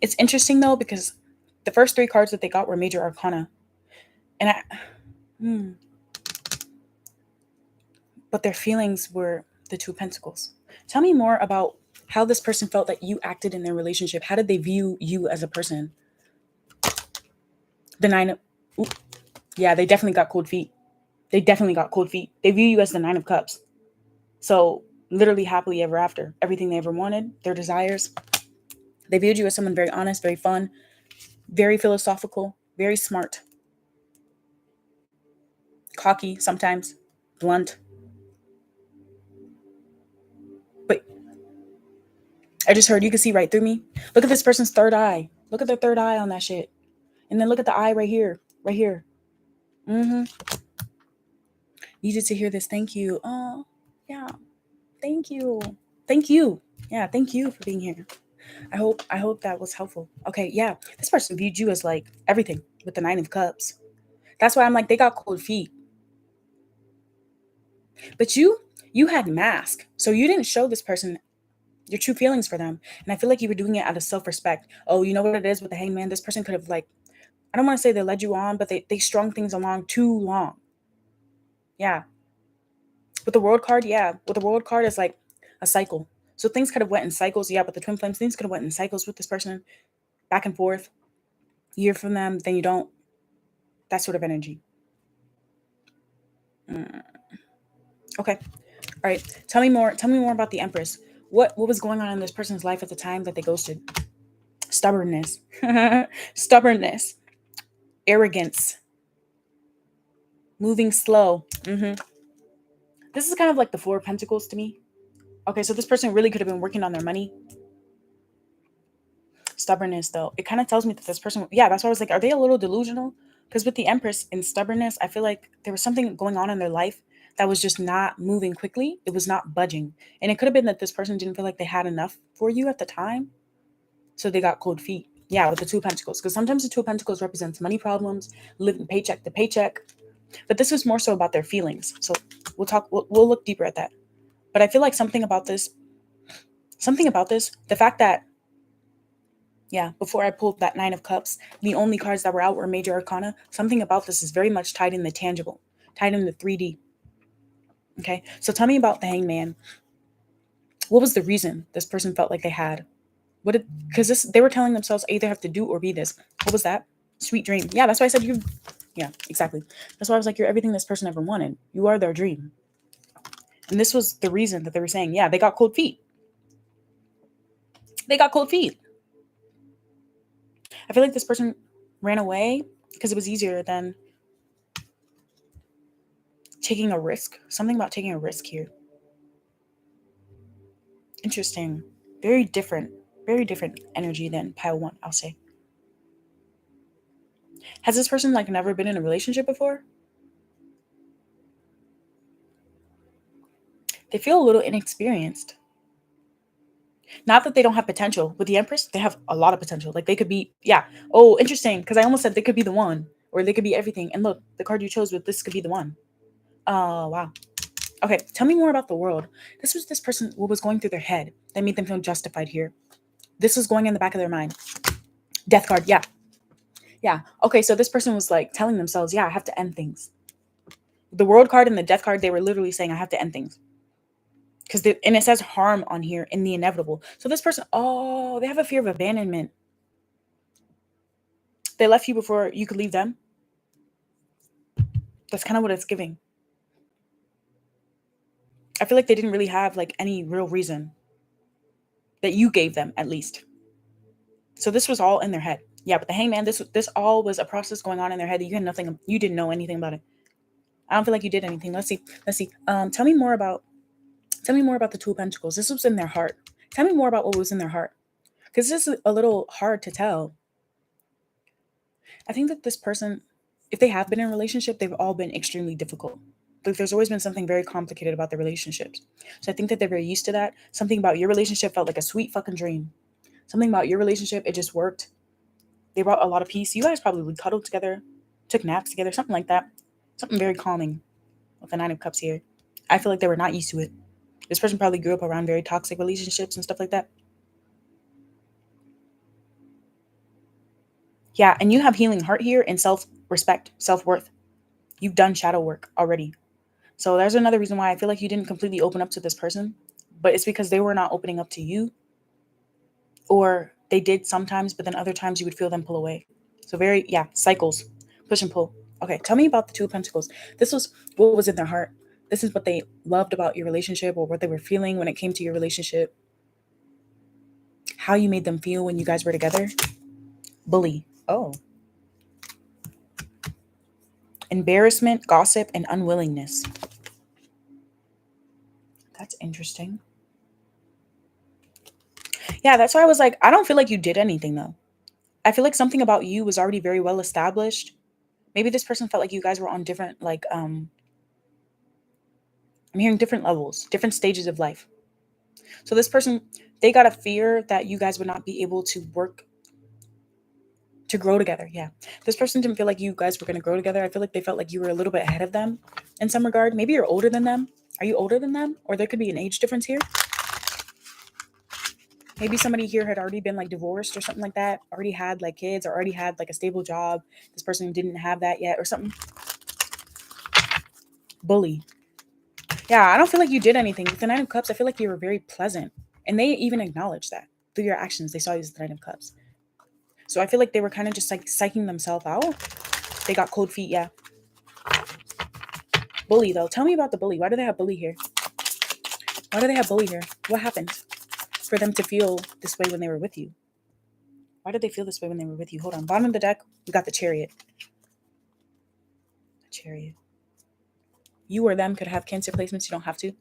It's interesting though, because the first 3 cards that they got were major arcana. And but their feelings were the Two of Pentacles. Tell me more about how this person felt that you acted in their relationship. How did they view you as a person? The 9 of... Yeah, they definitely got cold feet. They view you as the 9 of Cups. So literally happily ever after. Everything they ever wanted, their desires. They viewed you as someone very honest, very fun, very philosophical, very smart, cocky sometimes, blunt. But I just heard you can see right through me. Look at this person's third eye. Look at their third eye on that shit. And then look at the eye right here. Right here. Needed to hear this. Thank you. Oh, yeah. Thank you. Thank you. Yeah, thank you for being here. I hope that was helpful. Okay, yeah. This person viewed you as like everything with the 9 of Cups. That's why I'm like, they got cold feet. But you had mask. So you didn't show this person your true feelings for them. And I feel like you were doing it out of self-respect. Oh, you know what it is with the Hanged Man? This person could have like I don't want to say they led you on, but they strung things along too long. Yeah. With the world card, yeah. With the world card, it's like a cycle. So things could have went in cycles. Yeah, but the twin flames, things could have went in cycles with this person, back and forth. You hear from them, then you don't. That sort of energy. Okay. All right. Tell me more. Tell me more about the Empress. What was going on in this person's life at the time that they ghosted? Stubbornness. Stubbornness. Arrogance. Moving slow. This is kind of like the Four of Pentacles to me. Okay, so this person really could have been working on their money. Stubbornness, though. It kind of tells me that this person, yeah, that's why I was like, are they a little delusional? Because with the Empress and stubbornness, I feel like there was something going on in their life that was just not moving quickly. It was not budging. And it could have been that this person didn't feel like they had enough for you at the time. So they got cold feet. Yeah, with the Two of Pentacles. Because sometimes the Two of Pentacles represents money problems, living paycheck to paycheck. But this was more so about their feelings. So we'll look deeper at that. But I feel like something about this, the fact that, yeah, before I pulled that Nine of Cups, the only cards that were out were Major Arcana. Something about this is very much tied in the tangible, tied in the 3D. Okay, so tell me about the Hangman. What was the reason this person felt like they had? Because they were telling themselves, I either have to do or be this. What was that? Sweet dream. Yeah, that's why I said you. Yeah, exactly. That's why I was like, you're everything this person ever wanted. You are their dream. And this was the reason that they were saying, yeah, they got cold feet. They got cold feet. I feel like this person ran away because it was easier than taking a risk. Something about taking a risk here. Interesting. Very different energy than pile one, I'll say. Has this person like never been in a relationship before? They feel a little inexperienced. Not that they don't have potential. With the Empress, they have a lot of potential. Like they could be, yeah. Oh, interesting. Because I almost said they could be the one, or they could be everything. And look, the card you chose with this could be the one. Oh, wow. Okay, tell me more about the world. This was this person, what was going through their head that made them feel justified here. This was going in the back of their mind. Death card, yeah. Yeah. Okay, so this person was like telling themselves, yeah, I have to end things. The world card and the death card, they were literally saying, I have to end things. And it says harm on here in the inevitable. So this person, oh, they have a fear of abandonment. They left you before you could leave them. That's kind of what it's giving. I feel like they didn't really have like any real reason that you gave them, at least. So this was all in their head. Yeah, but the Hangman, this all was a process going on in their head that you didn't know anything about it. I don't feel like you did anything. Let's see. Tell me more about the Two of Pentacles. This was in their heart. Tell me more about what was in their heart. Because this is a little hard to tell. I think that this person, if they have been in a relationship, they've all been extremely difficult. Like there's always been something very complicated about their relationships. So I think that they're very used to that. Something about your relationship felt like a sweet fucking dream. Something about your relationship, it just worked. They brought a lot of peace. You guys probably cuddled together, took naps together, something like that. Something very calming with the Nine of Cups here. I feel like they were not used to it. This person probably grew up around very toxic relationships and stuff like that. Yeah, and you have healing heart here and self-respect, self-worth. You've done shadow work already. So there's another reason why I feel like you didn't completely open up to this person, but it's because they were not opening up to you, or they did sometimes, but then other times you would feel them pull away. So cycles, push and pull. Okay, tell me about the Two of Pentacles. This was what was in their heart. This is what they loved about your relationship, or what they were feeling when it came to your relationship. How you made them feel when you guys were together. Bully. Oh. Embarrassment, gossip, and unwillingness. That's interesting. Yeah, that's why I was like, I don't feel like you did anything though. I feel like something about you was already very well established. Maybe this person felt like you guys were on different, I'm hearing different levels, different stages of life. So this person, they got a fear that you guys would not be able to work to grow together. Yeah. This person didn't feel like you guys were going to grow together. I feel like they felt like you were a little bit ahead of them in some regard. Maybe you're older than them. Are you older than them? Or there could be an age difference here. Maybe somebody here had already been like divorced or something like that, already had like kids, or already had like a stable job. This person didn't have that yet or something. Bully. Yeah, I don't feel like you did anything. With the Nine of Cups, I feel like you were very pleasant. And they even acknowledged that through your actions. They saw you as the Nine of Cups. So I feel like they were kind of just like psyching themselves out. They got cold feet, yeah. Bully, though. Tell me about the bully. Why do they have bully here? Why do they have bully here? What happened for them to feel this way when they were with you? Why did they feel this way when they were with you? Hold on. Bottom of the deck, we got the Chariot. The Chariot. You or them could have Cancer placements. You don't have to.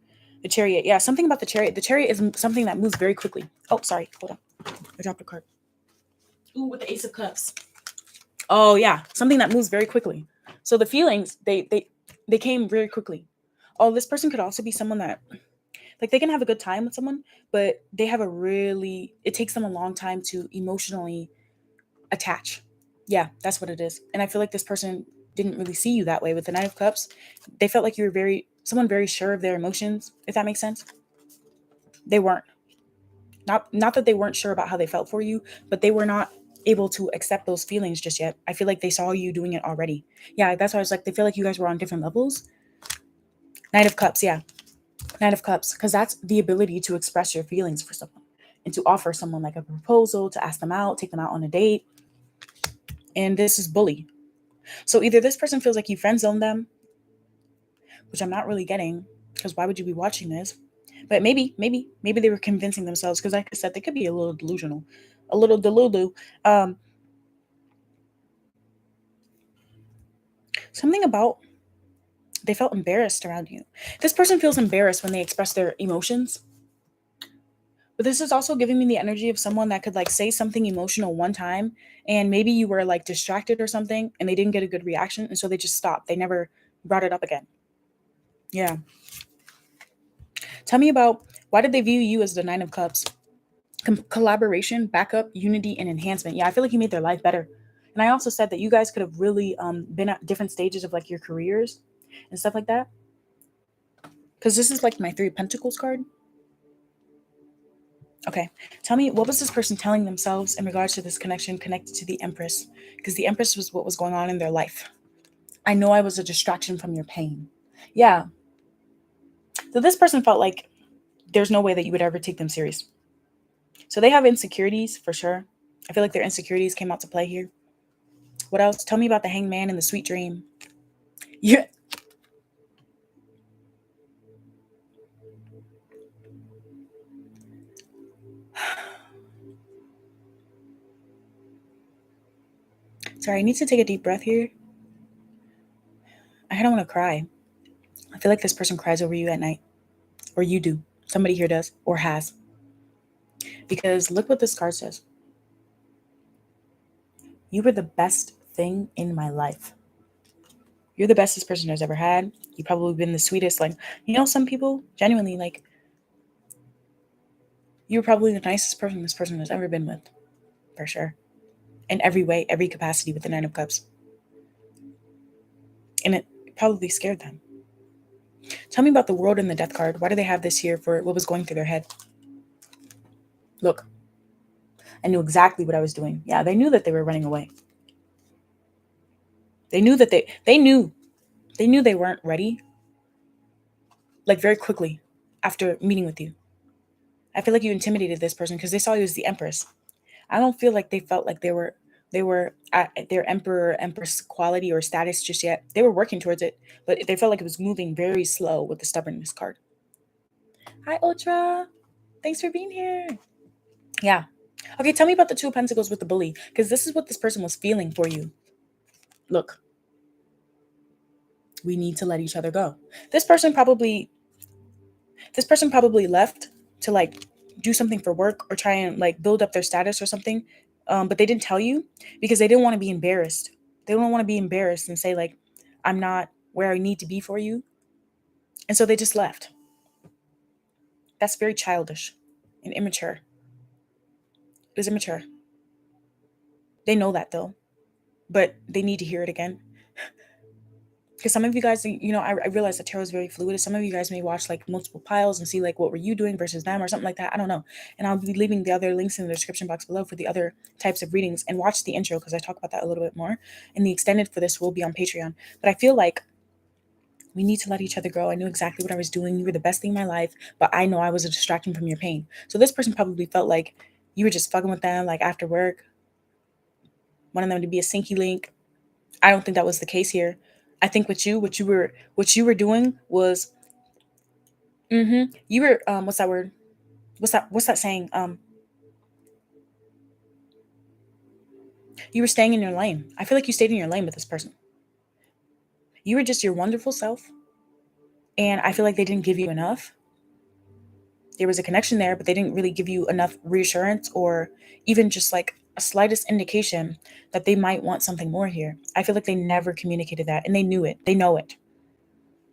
The Chariot. Yeah, something about the Chariot. The Chariot is something that moves very quickly. Oh, sorry. Hold on. I dropped a card. Ooh, with the Ace of Cups. Oh, yeah. Something that moves very quickly. So the feelings, they came very quickly. Oh, this person could also be someone that, like, they can have a good time with someone, but they have it takes them a long time to emotionally attach. Yeah, that's what it is. And I feel like this person didn't really see you that way with the Nine of Cups. They felt like you were someone very sure of their emotions, if that makes sense. They weren't. Not that they weren't sure about how they felt for you, but they were not able to accept those feelings just yet. I feel like they saw you doing it already. Yeah, that's why I was like, they feel like you guys were on different levels. Knight of Cups, yeah. Knight of Cups, because that's the ability to express your feelings for someone and to offer someone like a proposal, to ask them out, take them out on a date. And this is bully. So either this person feels like you friend zoned them, which I'm not really getting, because why would you be watching this? But maybe they were convincing themselves, because like I said, they could be a little delusional, a little delulu. Something about they felt embarrassed around you. This person feels embarrassed when they express their emotions. But this is also giving me the energy of someone that could like say something emotional one time, and maybe you were like distracted or something and they didn't get a good reaction, and so they just stopped. They never brought it up again. Yeah. Tell me about, why did they view you as the Nine of Cups? Collaboration, backup, unity, and enhancement. Yeah, I feel like you made their life better. And I also said that you guys could have really been at different stages of like your careers and stuff like that. Because this is like my Three of Pentacles card. Okay, tell me, what was this person telling themselves in regards to this connection connected to the Empress? Because the Empress was what was going on in their life. I know I was a distraction from your pain. Yeah. So this person felt like there's no way that you would ever take them serious. So they have insecurities for sure. I feel like their insecurities came out to play here. What else? Tell me about the Hangman and the Sweet Dream. Yeah. Sorry, I need to take a deep breath here. I don't want to cry. I feel like this person cries over you at night. Or you do. Somebody here does or has. Because look what this card says. You were the best thing in my life. You're the best this person has ever had. You've probably been the sweetest. Like, some people genuinely, like, you're probably the nicest person this person has ever been with. For sure. In every way, every capacity with the Nine of Cups. And it probably scared them. Tell me about the World and the Death card. Why do they have this here for what was going through their head? Look, I knew exactly what I was doing. Yeah, they knew that they were running away. They knew that they knew they weren't ready. Like very quickly after meeting with you. I feel like you intimidated this person because they saw you as the Empress. I don't feel like they felt like they were at their emperor empress quality or status just yet. They were working towards it, but they felt like it was moving very slow with the stubbornness card. Hi, Ultra. Thanks for being here. Yeah. Okay, tell me about the Two of Pentacles with the bully, because this is what this person was feeling for you. Look, we need to let each other go. This person probably left to like do something for work or try and like build up their status or something. But they didn't tell you because they didn't want to be embarrassed. They don't want to be embarrassed and say like, I'm not where I need to be for you. And so they just left. That's very childish and immature. It was immature. They know that though, but they need to hear it again. because some of you guys, I realize that tarot is very fluid. Some of you guys may watch like multiple piles and see like what were you doing versus them or something like that. I don't know. And I'll be leaving the other links in the description box below for the other types of readings, and watch the intro because I talk about that a little bit more. And the extended for this will be on Patreon. But I feel like we need to let each other grow. I knew exactly what I was doing. You were the best thing in my life, but I know I was a distraction from your pain. So this person probably felt like you were just fucking with them, like after work, wanting them to be a sinky link. I don't think that was the case here. I think what you were doing was, you were what's that word? What's that saying? You were staying in your lane. I feel like you stayed in your lane with this person. You were just your wonderful self, and I feel like they didn't give you enough. There was a connection there, but they didn't really give you enough reassurance or even just like a slightest indication that they might want something more here. I feel like they never communicated that, and they knew it. They know it.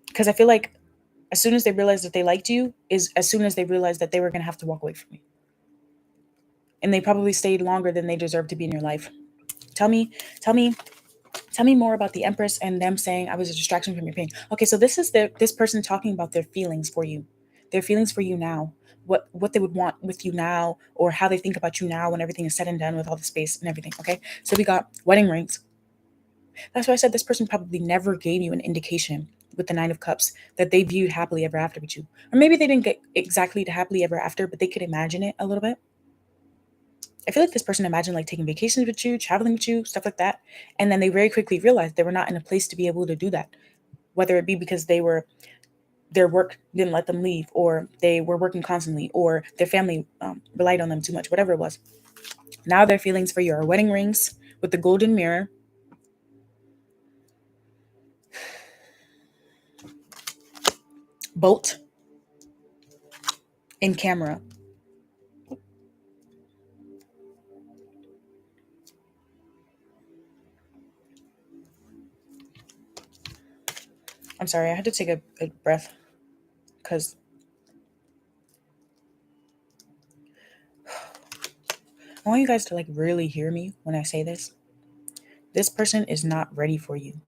Because I feel like as soon as they realized that they liked you is as soon as they realized that they were going to have to walk away from you. And they probably stayed longer than they deserved to be in your life. Tell me, tell me, tell me more about the Empress and them saying I was a distraction from your pain. Okay, so this is this person talking about their feelings for you. Their feelings for you now. What they would want with you now, or how they think about you now when everything is said and done with all the space and everything. Okay. So we got wedding rings. That's why I said this person probably never gave you an indication with the Nine of Cups that they viewed happily ever after with you. Or maybe they didn't get exactly to happily ever after, but they could imagine it a little bit. I feel like this person imagined like taking vacations with you, traveling with you, stuff like that. And then they very quickly realized they were not in a place to be able to do that. Whether it be because their work didn't let them leave, or they were working constantly, or their family relied on them too much, whatever it was. Now their feelings for you are wedding rings with the golden mirror, boat, and camera. I'm sorry, I had to take a breath because I want you guys to like really hear me when I say this. This person is not ready for you.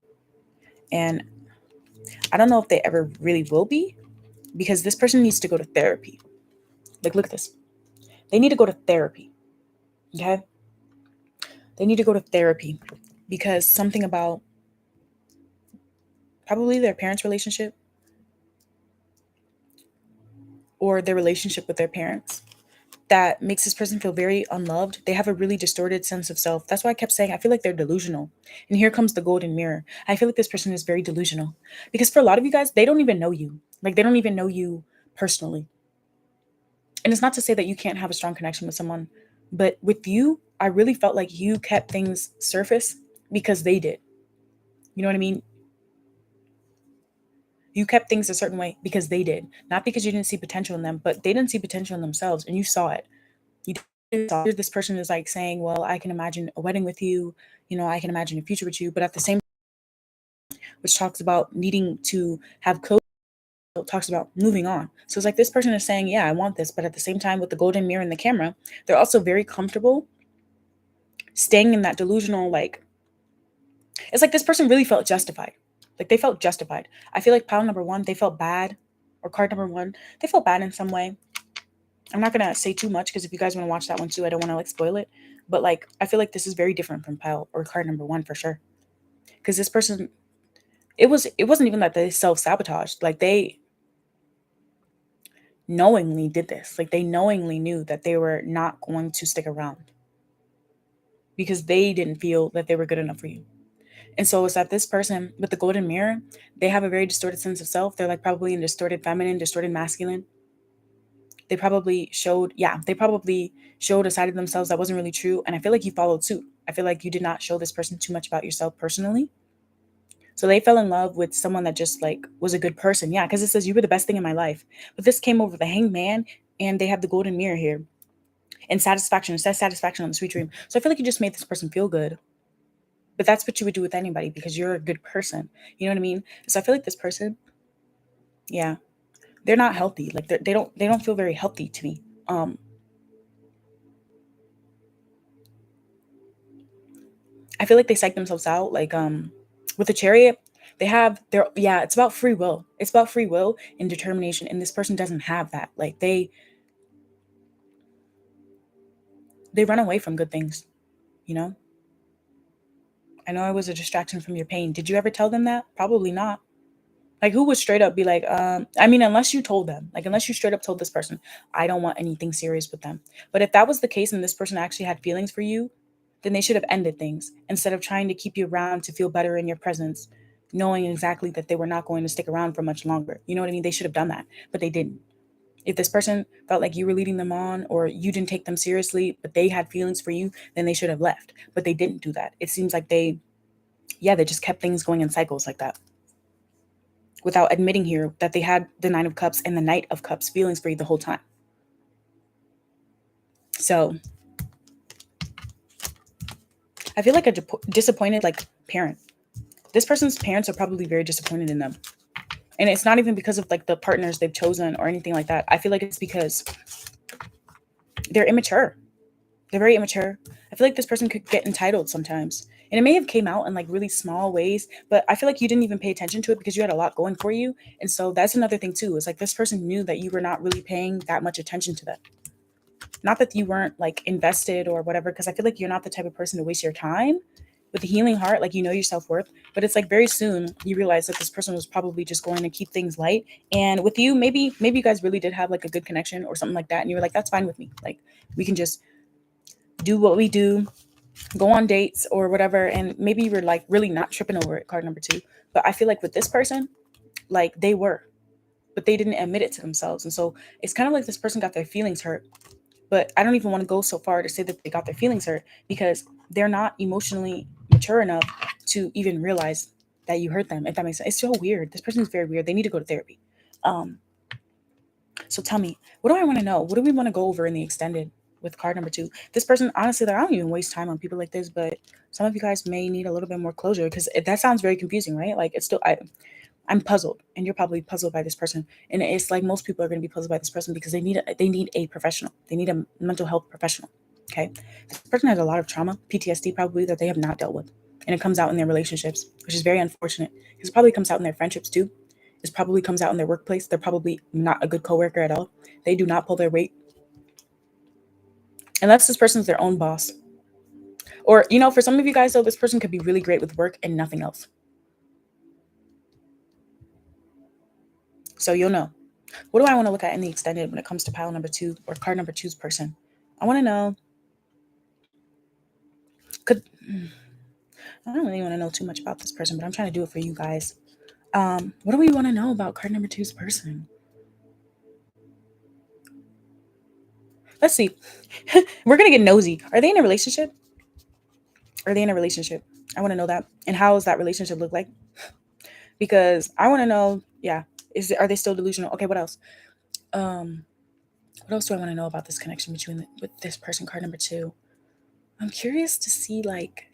And I don't know if they ever really will be, because this person needs to go to therapy. Like, look at this. They need to go to therapy. Okay? They need to go to therapy because something about probably their parents' relationship or their relationship with their parents that makes this person feel very unloved. They have a really distorted sense of self. That's why I kept saying I feel like they're delusional. And here comes the golden mirror. I feel like this person is very delusional because for a lot of you guys, they don't even know you. Like, they don't even know you personally. And it's not to say that you can't have a strong connection with someone, but with you, I really felt like you kept things surface because they did. You know what I mean? You kept things a certain way because they did, not because you didn't see potential in them, but they didn't see potential in themselves, and you saw it. You saw this person is like saying, "Well, I can imagine a wedding with you. I can imagine a future with you," but at the same, which talks about needing to have closure, talks about moving on. So it's like this person is saying, "Yeah, I want this," but at the same time, with the golden mirror and the camera, they're also very comfortable staying in that delusional like. It's like this person really felt justified. Like, they felt justified. I feel like pile number one, they felt bad, or card number one, they felt bad in some way. I'm not gonna say too much because if you guys want to watch that one too, I don't want to like spoil it. But like, I feel like this is very different from pile or card number one for sure. Because this person, it wasn't even that they self-sabotaged. Like, they knowingly did this. Like, they knowingly knew that they were not going to stick around because they didn't feel that they were good enough for you. And so it's that this person with the golden mirror, they have a very distorted sense of self. They're like probably in distorted feminine, distorted masculine. They probably showed a side of themselves that wasn't really true. And I feel like you followed suit. I feel like you did not show this person too much about yourself personally. So they fell in love with someone that just like was a good person. Yeah, because it says you were the best thing in my life. But this came over the hanged man, and they have the golden mirror here. And satisfaction, it says satisfaction on the sweet dream. So I feel like you just made this person feel good. But that's what you would do with anybody because you're a good person. You know what I mean? So I feel like this person, yeah, they're not healthy. Like, they don't feel very healthy to me. I feel like they psych themselves out. Like, with the Chariot, They have their, yeah, it's about free will. It's about free will and determination. And this person doesn't have that. Like they run away from good things, you know? I know I was a distraction from your pain. Did you ever tell them that? Probably not. Like, who would straight up be like, I mean, unless you told them, like, unless you straight up told this person, I don't want anything serious with them. But if that was the case and this person actually had feelings for you, then they should have ended things instead of trying to keep you around to feel better in your presence, knowing exactly that they were not going to stick around for much longer. You know what I mean? They should have done that, but they didn't. If this person felt like you were leading them on or you didn't take them seriously, but they had feelings for you, then they should have left. But they didn't do that. It seems like they just kept things going in cycles like that, without admitting here that they had the Nine of Cups and the Knight of Cups feelings for you the whole time. So I feel like a disappointed like parent. This person's parents are probably very disappointed in them. And it's not even because of like the partners they've chosen or anything like that. I feel like it's because they're immature. They're very immature. I feel like this person could get entitled sometimes. And it may have came out in like really small ways, but I feel like you didn't even pay attention to it because you had a lot going for you. And so that's another thing too. Is like this person knew that you were not really paying that much attention to them. Not that you weren't like invested or whatever, because I feel like you're not the type of person to waste your time with a healing heart. Like, you know your self-worth, but it's like very soon you realize that this person was probably just going to keep things light. And with you, maybe you guys really did have like a good connection or something like that. And you were like, that's fine with me. Like, we can just do what we do, go on dates or whatever. And maybe you were like really not tripping over it, card number 2. But I feel like with this person, like they were, but they didn't admit it to themselves. And so it's kind of like this person got their feelings hurt. But I don't even want to go so far to say that they got their feelings hurt, because they're not emotionally mature enough to even realize that you hurt them, if that makes sense. It's so weird. This person is very weird. They need to go to therapy. So tell me, what do I want to know? What do we want to go over in the extended with card number 2? This person, honestly, I don't even waste time on people like this, but some of you guys may need a little bit more closure, because that sounds very confusing, right? Like, it's still, I'm puzzled, and you're probably puzzled by this person. And it's like most people are going to be puzzled by this person because they need a professional. They need a mental health professional. Okay, this person has a lot of trauma, PTSD, probably, that they have not dealt with, and it comes out in their relationships, which is very unfortunate. Because it probably comes out in their friendships too. It probably comes out in their workplace. They're probably not a good coworker at all. They do not pull their weight unless this person's their own boss. Or, for some of you guys though, this person could be really great with work and nothing else. So you'll know. What do I want to look at in the extended when it comes to pile number 2 or card number 2's person? I want to know, I don't really want to know too much about this person, but I'm trying to do it for you guys. What do we want to know about card number 2's person? Let's see. We're going to get nosy. Are they in a relationship? Are they in a relationship? I want to know that. And how does that relationship look like? Because I want to know, yeah, are they still delusional? Okay, what else? What else do I want to know about this connection with this person, card number 2? I'm curious to see, like,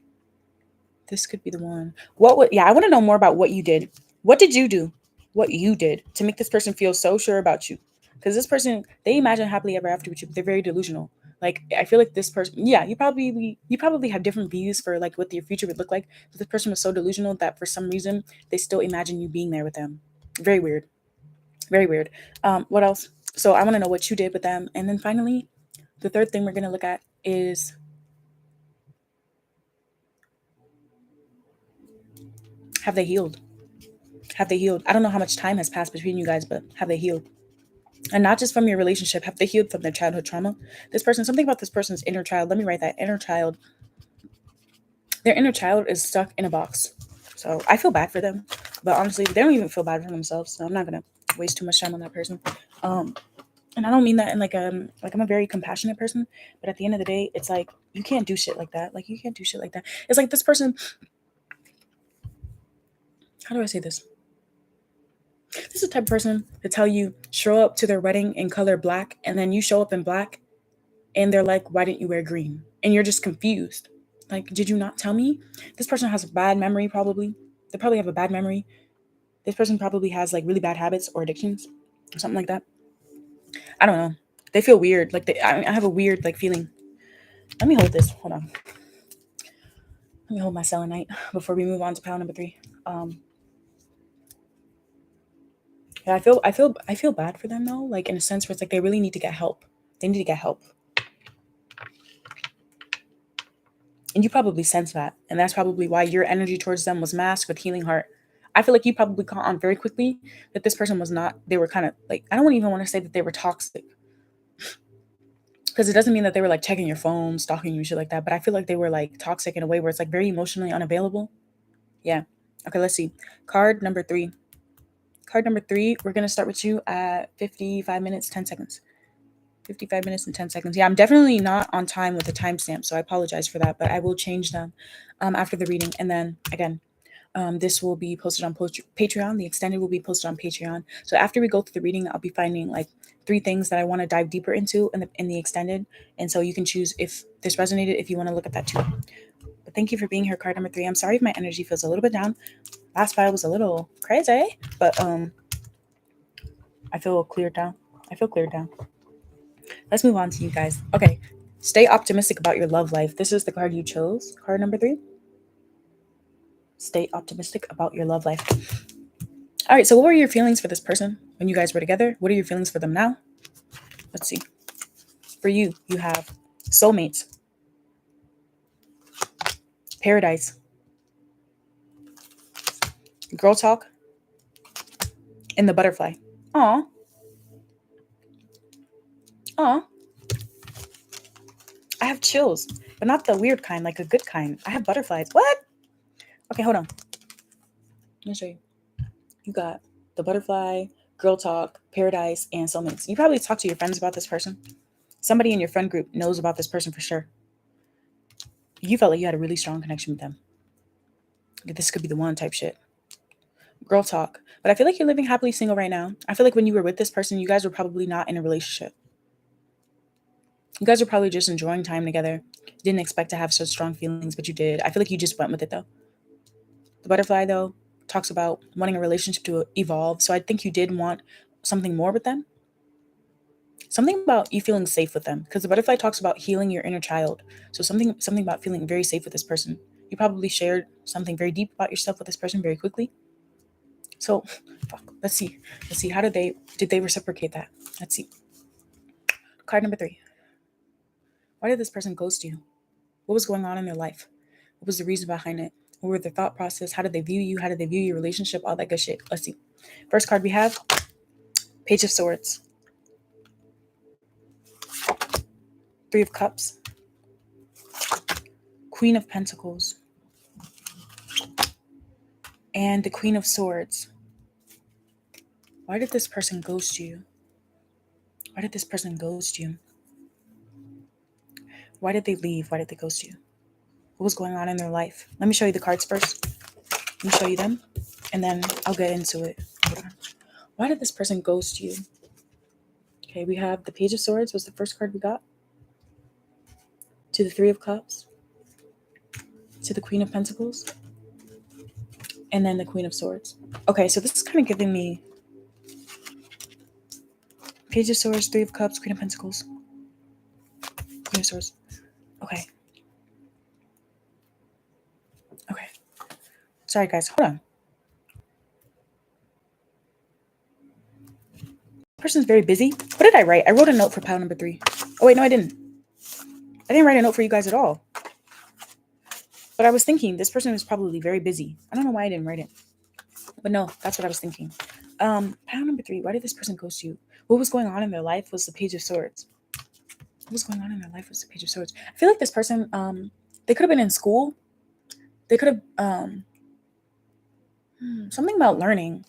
this could be the one. I want to know more about what you did. What did you do? What you did to make this person feel so sure about you? Because this person, they imagine happily ever after with you, but they're very delusional. Like, I feel like this person, yeah, you probably have different views for like what your future would look like. But this person was so delusional that for some reason they still imagine you being there with them. Very weird. Very weird. What else? So I want to know what you did with them. And then finally, the third thing we're going to look at is, have they healed? Have they healed? I don't know how much time has passed between you guys, but have they healed? And not just from your relationship, have they healed from their childhood trauma? This person, something about this person's inner child. Let me write that. Inner child. Their inner child is stuck in a box. So I feel bad for them. But honestly, they don't even feel bad for themselves. So I'm not going to waste too much time on that person. And I don't mean that in like I'm a very compassionate person. But at the end of the day, it's like, you can't do shit like that. Like, you can't do shit like that. It's like this person. How do I say this? This is the type of person to tell you, show up to their wedding in color black, and then you show up in black, and they're like, why didn't you wear green? And you're just confused. Like, did you not tell me? This person has a bad memory, probably. They probably have a bad memory. This person probably has like really bad habits or addictions or something like that. I don't know. They feel weird. Like, I have a weird like feeling. Let me hold this. Hold on. Let me hold my selenite before we move on to pile number 3. Yeah, I feel bad for them though, like in a sense where it's like they really need to get help. They need to get help. And you probably sense that. And that's probably why your energy towards them was masked with healing heart. I feel like you probably caught on very quickly that this person was not, they were kind of like, I don't even want to say that they were toxic. Because it doesn't mean that they were like checking your phone, stalking you, shit like that. But I feel like they were like toxic in a way where it's like very emotionally unavailable. Yeah. Okay, let's see. Card number 3. Card number 3, we're going to start with you at 55 minutes, 10 seconds. 55 minutes and 10 seconds. Yeah, I'm definitely not on time with the timestamp, so I apologize for that, but I will change them after the reading. And then again, this will be posted on Patreon. The extended will be posted on Patreon. So after we go through the reading, I'll be finding like 3 things that I want to dive deeper into in the extended. And so you can choose if this resonated, if you want to look at that too. But thank you for being here, card number 3. I'm sorry if my energy feels a little bit down. Last file was a little crazy, but I feel cleared down. Let's move on to you guys. Okay. Stay optimistic about your love life. This is the card you chose. Card number 3. Stay optimistic about your love life. All right. So what were your feelings for this person when you guys were together? What are your feelings for them now? Let's see. For you, you have soulmates, paradise, girl talk, and the butterfly. Aw. Aw. I have chills, but not the weird kind, like a good kind. I have butterflies. What? Okay, hold on. Let me show you. You got the butterfly, girl talk, paradise, and soulmates. You probably talk to your friends about this person. Somebody in your friend group knows about this person for sure. You felt like you had a really strong connection with them. Like this could be the one type shit. Girl talk. But I feel like you're living happily single right now. I feel like when you were with this person, you guys were probably not in a relationship. You guys were probably just enjoying time together. You didn't expect to have such strong feelings, but you did. I feel like you just went with it though. The butterfly though talks about wanting a relationship to evolve. So I think you did want something more with them. Something about you feeling safe with them, because the butterfly talks about healing your inner child. So something about feeling very safe with this person. You probably shared something very deep about yourself with this person very quickly. So fuck, let's see how did they reciprocate that. Let's see. Card number 3. Why did this person ghost you? What was going on in their life? What was the reason behind it? What were their thought process? How did they view you? How did they view your relationship? All that good shit. Let's see. First card we have, Page of Swords, 3 of Cups, Queen of Pentacles, and the Queen of Swords. Why did this person ghost you? Why did this person ghost you? Why did they leave? Why did they ghost you? What was going on in their life? Let me show you the cards first. Let me show you them, and then I'll get into it. Hold on. Why did this person ghost you? Okay, we have the Page of Swords was the first card we got. To the 3 of Cups. To the Queen of Pentacles. And then the Queen of Swords. Okay, so this is kind of giving me Page of Swords, 3 of Cups, Queen of Pentacles, Queen of Swords. Okay. Okay. Sorry, guys. Hold on. Person's very busy. What did I write? I wrote a note for pile number 3. Oh, wait, no, I didn't. I didn't write a note for you guys at all. But I was thinking this person is probably very busy. I don't know why I didn't write it. But no, that's what I was thinking. Pile number 3. Why did this person ghost you? What was going on in their life was the Page of Swords. What was going on in their life was the Page of Swords. I feel like this person, they could have been in school. They could have, something about learning.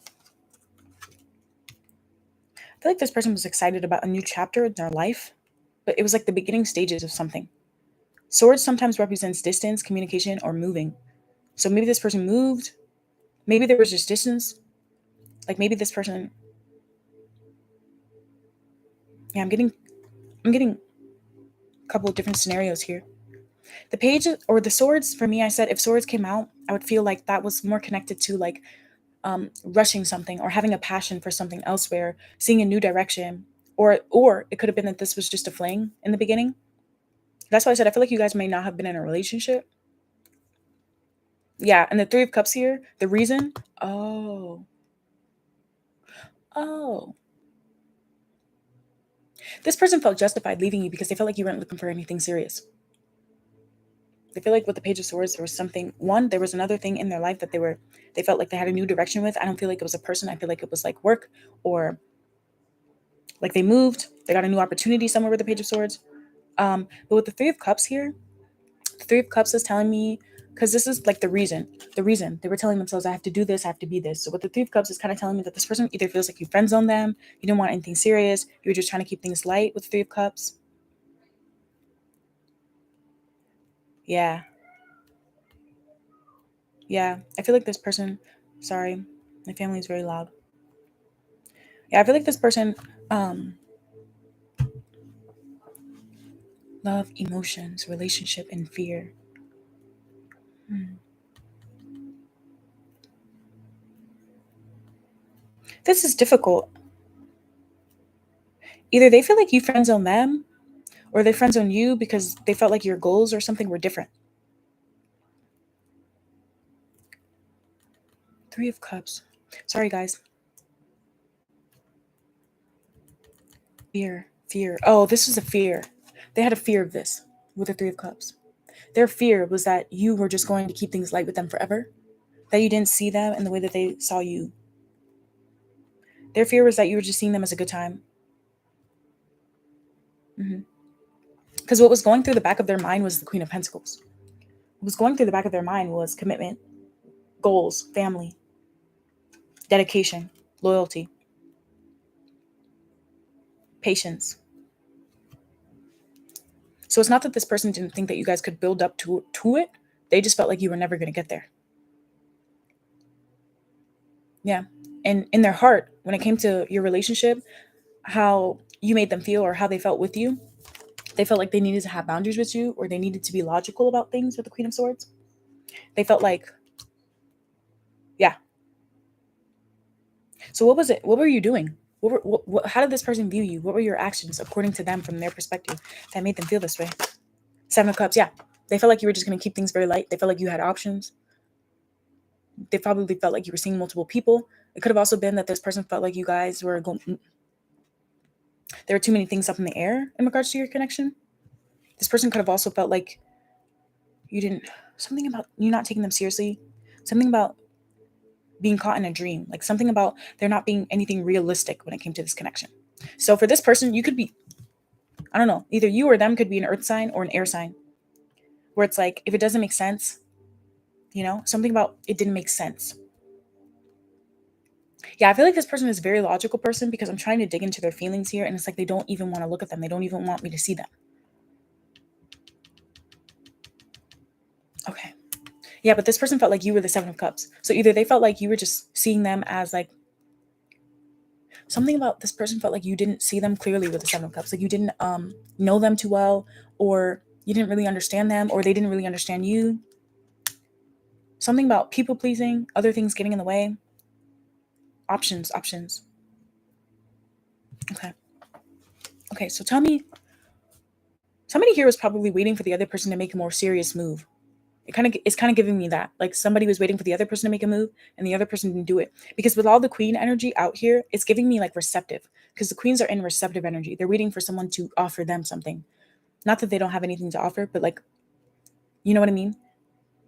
I feel like this person was excited about a new chapter in their life, but it was like the beginning stages of something. Swords sometimes represents distance, communication, or moving. So maybe this person moved. Maybe there was just distance. Like maybe this person. Yeah, I'm getting a couple of different scenarios here. The page or the swords, for me, I said if swords came out, I would feel like that was more connected to like rushing something or having a passion for something elsewhere, seeing a new direction, or it could have been that this was just a fling in the beginning. That's why I said I feel like you guys may not have been in a relationship. Yeah, and the 3 of Cups here, the reason, oh, Oh. This person felt justified leaving you because they felt like you weren't looking for anything serious. They feel like with the Page of Swords, there was something. One, there was another thing in their life that they felt like they had a new direction with. I don't feel like it was a person. I feel like it was like work, or like they moved, they got a new opportunity somewhere with the Page of Swords. But with the Three of Cups here, the Three of Cups is telling me, because this is like the reason they were telling themselves, I have to do this, I have to be this. So with the Three of Cups is kind of telling me that this person either feels like you friend zone them, you didn't want anything serious, you were just trying to keep things light with the Three of Cups. Yeah. Yeah. I feel like this person, sorry, my family is very loud. Yeah, I feel like this person, love, emotions, relationship, and fear. This is difficult. Either they feel like you friend zone them, or they friend zone you because they felt like your goals or something were different. Three of Cups. Sorry, guys. Fear. Oh, this is a fear. They had a fear of this with the Three of Cups. Their fear was that you were just going to keep things light with them forever, that you didn't see them in the way that they saw you. Their fear was that you were just seeing them as a good time. Because what was going through the back of their mind was the Queen of Pentacles. What was going through the back of their mind was commitment, goals, family, dedication, loyalty, patience. So it's not that this person didn't think that you guys could build up to it. They just felt like you were never going to get there. Yeah. And in their heart, when it came to your relationship, how you made them feel or how they felt with you, they felt like they needed to have boundaries with you, or they needed to be logical about things with the Queen of Swords. They felt like, yeah. So what was it? What were you doing? How did this person view you? What were your actions according to them from their perspective that made them feel this way? Seven of Cups, yeah. They felt like you were just going to keep things very light. They felt like you had options. They probably felt like you were seeing multiple people. It could have also been that this person felt like you guys were going. There were too many things up in the air in regards to your connection. This person could have also felt like you didn't. Something about you not taking them seriously. Something about being caught in a dream. Like something about there not being anything realistic when it came to this connection. So for this person, you could be, I don't know, either you or them could be an earth sign or an air sign, where it's like, if it doesn't make sense, something about it didn't make sense. Yeah, I feel like this person is a very logical person because I'm trying to dig into their feelings here, and it's like they don't even want to look at them. They don't even want me to see them. Okay. Yeah, but this person felt like you were the Seven of Cups. So either they felt like you were just seeing them as like, something about this person felt like you didn't see them clearly with the Seven of Cups. Like you didn't know them too well, or you didn't really understand them, or they didn't really understand you. Something about people pleasing, other things getting in the way. Options. Okay, so tell me, somebody here was probably waiting for the other person to make a more serious move. It's kind of giving me that, like somebody was waiting for the other person to make a move and the other person didn't do it. Because with all the queen energy out here, it's giving me like receptive, because the queens are in receptive energy. They're waiting for someone to offer them something. Not that they don't have anything to offer, but like, you know what I mean?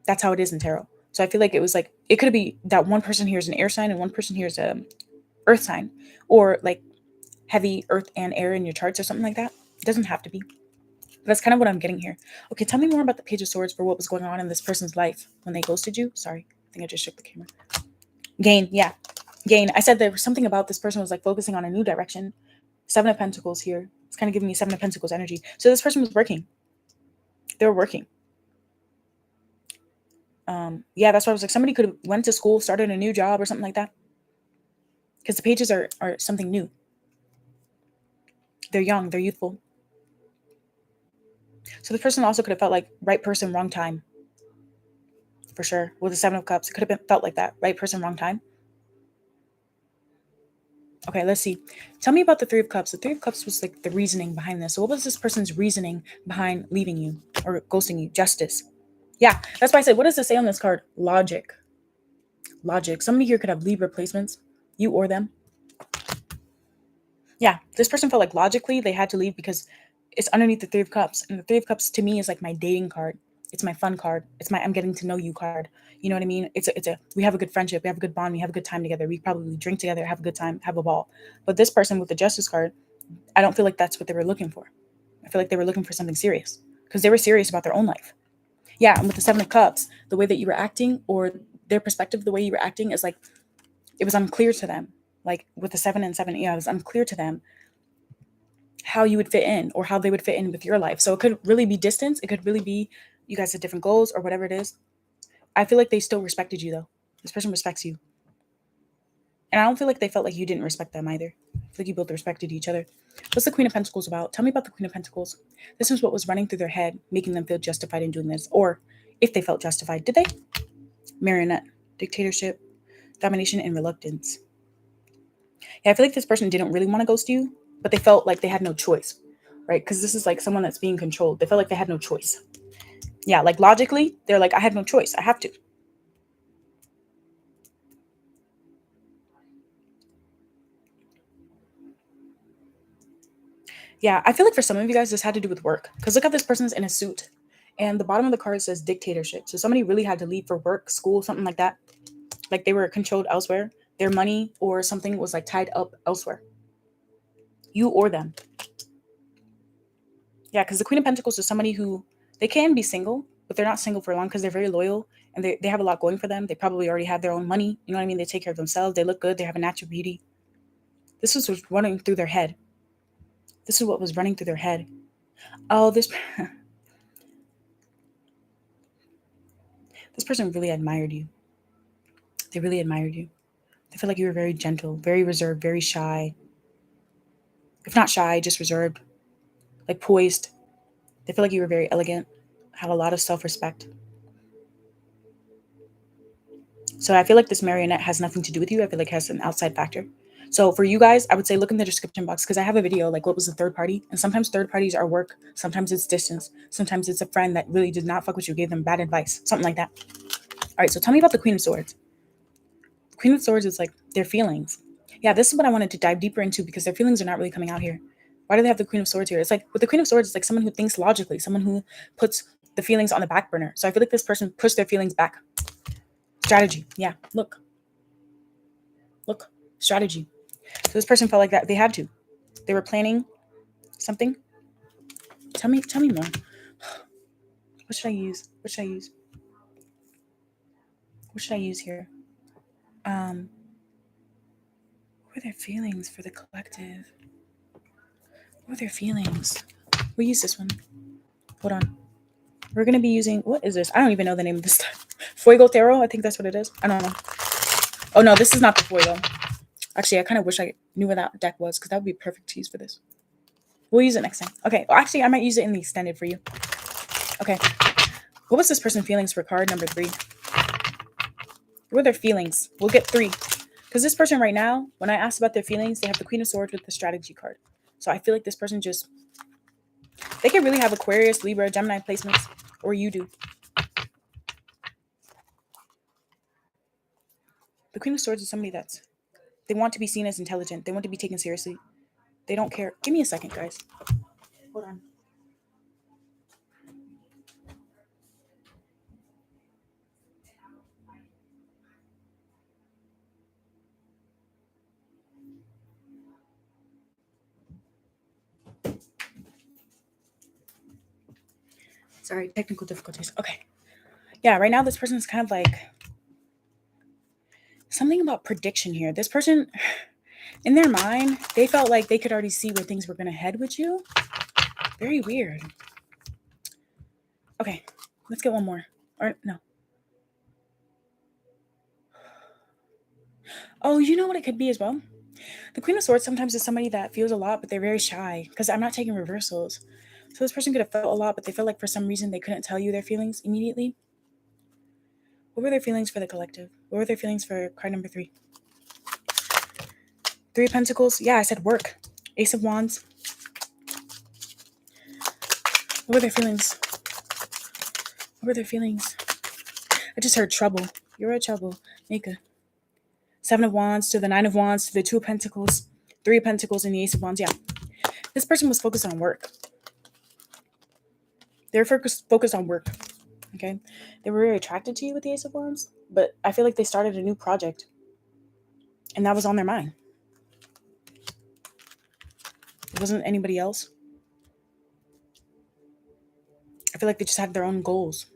That's how it is in tarot. So I feel like it was like, it could be that one person here is an air sign and one person here is a earth sign, or like heavy earth and air in your charts or something like that. It doesn't have to be. But that's kind of what I'm getting here. Okay, tell me more about the Page of Swords for what was going on in this person's life when they ghosted you. Sorry, I think I just shook the camera. Gain, yeah. Gain. I said there was something about this person was like focusing on a new direction. Seven of Pentacles here. It's kind of giving me Seven of Pentacles energy. So this person was working. They were working. Yeah, that's why I was like, somebody could have went to school, started a new job or something like that. Because the pages are something new. They're young, they're youthful. So the person also could have felt like right person, wrong time. For sure. With the Seven of Cups, it could have been felt like that. Right person, wrong time. Okay, let's see. Tell me about the Three of Cups. The Three of Cups was like the reasoning behind this. So what was this person's reasoning behind leaving you or ghosting you? Justice. Yeah, that's why I said, what does it say on this card? Logic. Logic. Somebody here could have Libra placements, you or them. Yeah, this person felt like logically they had to leave because it's underneath the Three of Cups. And the Three of Cups to me is like my dating card. It's my fun card. It's my I'm getting to know you card. You know what I mean? It's a we have a good friendship, we have a good bond, we have a good time together. We probably drink together, have a good time, have a ball. But this person with the Justice card, I don't feel like that's what they were looking for. I feel like they were looking for something serious because they were serious about their own life. Yeah, and with the Seven of Cups, the way that you were acting or their perspective, the way you were acting is like it was unclear to them. Like with the 7 and 7, yeah, it was unclear to them how you would fit in or how they would fit in with your life. So it could really be distance. It could really be you guys had different goals or whatever it is. I feel like they still respected you though. This person respects you. And I don't feel like they felt like you didn't respect them either. I feel like you both respected each other. What's the Queen of Pentacles about? Tell me about the Queen of Pentacles. This is what was running through their head, making them feel justified in doing this. Or if they felt justified, did they? Marionette, dictatorship, domination, and reluctance. Yeah, I feel like this person didn't really want to ghost you, but they felt like they had no choice, right? Because this is like someone that's being controlled. They felt like they had no choice. Yeah, like logically, they're like, I had no choice. I have to. Yeah, I feel like for some of you guys, this had to do with work. Because look how this person's in a suit. And the bottom of the card says dictatorship. So somebody really had to leave for work, school, something like that. Like they were controlled elsewhere. Their money or something was like tied up elsewhere. You or them. Yeah, because the Queen of Pentacles is somebody who they can be single, but they're not single for long because they're very loyal and they have a lot going for them. They probably already have their own money. You know what I mean? They take care of themselves. They look good. They have a natural beauty. This was what's running through their head. This is what was running through their head. Oh, this this person really admired you. They really admired you. They felt like you were very gentle, very reserved, very shy. If not shy, just reserved, like poised. They feel like you were very elegant, have a lot of self-respect. So I feel like this marionette has nothing to do with you. I feel like it has an outside factor. So for you guys, I would say look in the description box because I have a video like what was the third party. And sometimes third parties are work. Sometimes it's distance. Sometimes it's a friend that really did not fuck with you, gave them bad advice. Something like that. All right, so tell me about the Queen of Swords. Queen of Swords is like their feelings. Yeah, this is what I wanted to dive deeper into because their feelings are not really coming out here. Why do they have the Queen of Swords here? It's like with the Queen of Swords, it's like someone who thinks logically, someone who puts the feelings on the back burner. So I feel like this person pushed their feelings back. Strategy. Yeah, look. Strategy. So this person felt like that they had to. They were planning something. Tell me more. What should I use? What should I use here? What are their feelings for the collective? What are their feelings? We'll use this one. Hold on. We're gonna be using what is this? I don't even know the name of this stuff. Fuego Tarot, I think that's what it is. I don't know. Oh no, this is not the Fuego. Actually, I kind of wish I knew where that deck was because that would be perfect to use for this. We'll use it next time. Okay. Well, actually, I might use it in the extended for you. Okay. What was this person's feelings for card number 3? What were their feelings? We'll get 3. Because this person right now, when I asked about their feelings, they have the Queen of Swords with the strategy card. So I feel like this person just, they could really have Aquarius, Libra, Gemini placements, or you do. The Queen of Swords is somebody that's, they want to be seen as intelligent. They want to be taken seriously. They don't care. Give me a second, guys. Hold on. Sorry, technical difficulties. Okay. Yeah, right now this person is kind of like something about prediction here. This person, in their mind, they felt like they could already see where things were going to head with you. Very weird. Okay, let's get one more. Or no. Oh, you know what it could be as well? The Queen of Swords sometimes is somebody that feels a lot, but they're very shy because I'm not taking reversals. So this person could have felt a lot, but they feel like for some reason they couldn't tell you their feelings immediately. What were their feelings for the collective? What were their feelings for card number 3? 3 of Pentacles. Yeah, I said work. Ace of Wands. What were their feelings? What were their feelings? I just heard trouble. You're a trouble maker. 7 of Wands to the 9 of Wands to the 2 of Pentacles Three of Pentacles and the Ace of Wands. Yeah. This person was focused on work. They're focused on work. Okay. They were very attracted to you with the Ace of Wands, but I feel like they started a new project and that was on their mind. It wasn't anybody else. I feel like they just had their own goals.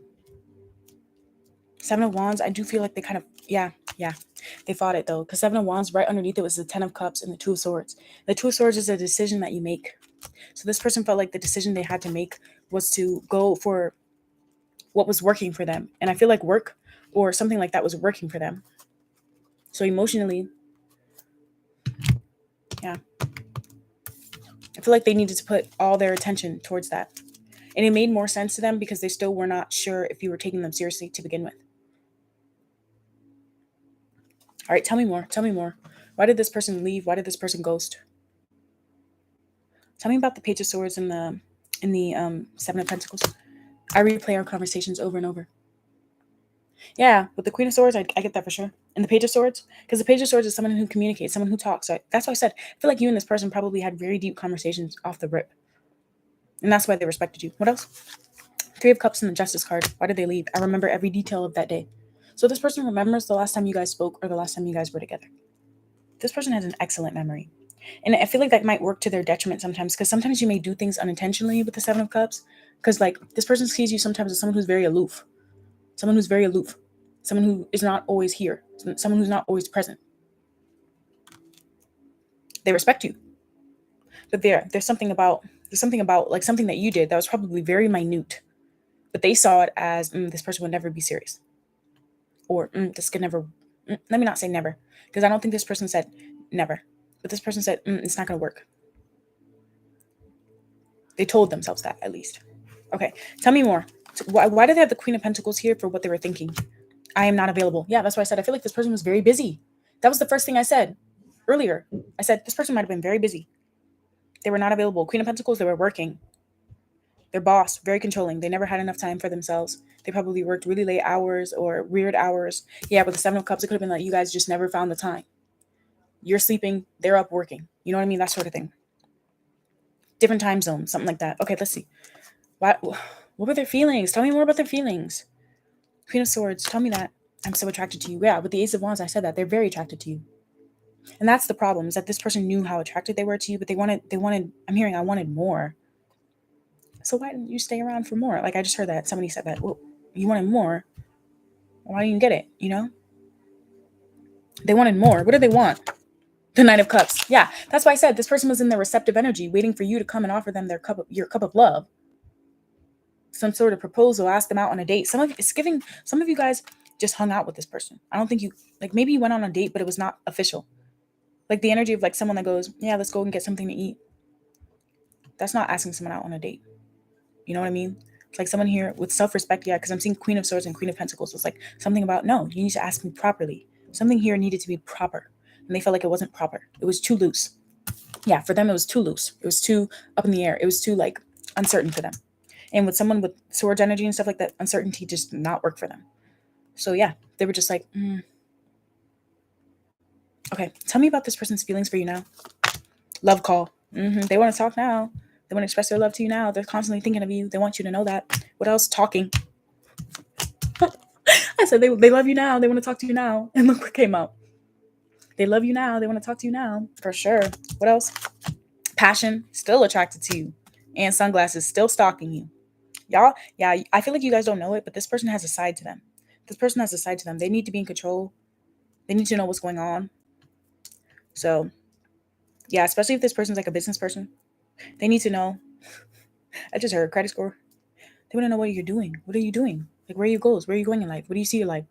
Seven of Wands, I do feel like they kind of, yeah. They fought it though, because Seven of Wands, right underneath it was the Ten of Cups and the Two of Swords. The Two of Swords is a decision that you make. So this person felt like the decision they had to make was to go for what was working for them. And I feel like work or something like that was working for them. So emotionally, yeah, I feel like they needed to put all their attention towards that. And it made more sense to them because they still were not sure if you were taking them seriously to begin with. All right, tell me more. Tell me more. Why did this person leave? Why did this person ghost? Tell me about the Page of Swords and the Seven of Pentacles. I replay our conversations over and over. Yeah, with the Queen of Swords, I get that for sure. And the Page of Swords, because the Page of Swords is someone who communicates, someone who talks. So that's why I said, I feel like you and this person probably had very deep conversations off the rip. And that's why they respected you. What else? Three of Cups and the Justice card. Why did they leave? I remember every detail of that day. So this person remembers the last time you guys spoke or the last time you guys were together. This person has an excellent memory. And I feel like that might work to their detriment sometimes, because sometimes you may do things unintentionally with the Seven of Cups. Because like this person sees you sometimes as someone who's very aloof. Someone who's very aloof. Someone who is not always here. Someone who's not always present. They respect you. But there's something about like something that you did that was probably very minute. But they saw it as this person would never be serious. Or this could never, let me not say never. Because I don't think this person said never. But this person said, it's not going to work. They told themselves that, at least. Okay, tell me more. Why do they have the Queen of Pentacles here for what they were thinking? I am not available. Yeah, that's why I said I feel like this person was very busy. That was the first thing I said earlier. I said this person might have been very busy. They were not available. Queen of Pentacles, they were working. Their boss, very controlling. They never had enough time for themselves. They probably worked really late hours or weird hours. Yeah, with the Seven of Cups, it could have been like you guys just never found the time. You're sleeping, they're up working. You know what I mean? That sort of thing. Different time zones, something like that. Okay, let's see. What were their feelings? Tell me more about their feelings. Queen of Swords, tell me that. I'm so attracted to you. Yeah, with the Ace of Wands, I said that. They're very attracted to you. And that's the problem, is that this person knew how attracted they were to you, but they wanted, I'm hearing I wanted more. So why didn't you stay around for more? Like I just heard that. Somebody said that. Well, you wanted more. Why didn't you get it? You know? They wanted more. What did they want? The Knight of Cups. Yeah, that's why I said this person was in their receptive energy, waiting for you to come and offer them your cup of love. Some sort of proposal, ask them out on a date. Some of you guys just hung out with this person. I don't think you, like, maybe you went on a date, but it was not official. Like the energy of like someone that goes, yeah, let's go and get something to eat. That's not asking someone out on a date. You know what I mean? It's like someone here with self-respect. Yeah, because I'm seeing Queen of Swords and Queen of Pentacles. It's like something about, no, you need to ask me properly. Something here needed to be proper. And they felt like it wasn't proper. It was too loose. Yeah, for them, it was too loose. It was too up in the air. It was too like uncertain for them. And with someone with swords energy and stuff like that, uncertainty just did not work for them. So yeah, they were just like, Okay, tell me about this person's feelings for you now. Love call. They want to talk now. They want to express their love to you now. They're constantly thinking of you. They want you to know that. What else? Talking. I said they love you now. They want to talk to you now. And look what came out. They love you now. They want to talk to you now. For sure. What else? Passion. Still attracted to you. And sunglasses. Still stalking you. Y'all, yeah, I feel like you guys don't know it, but this person has a side to them. This person has a side to them. They need to be in control. They need to know what's going on. So, yeah, especially if this person's like a business person. They need to know. I just heard credit score. They want to know what you're doing. What are you doing? Like, where are your goals? Where are you going in life? What do you see your life?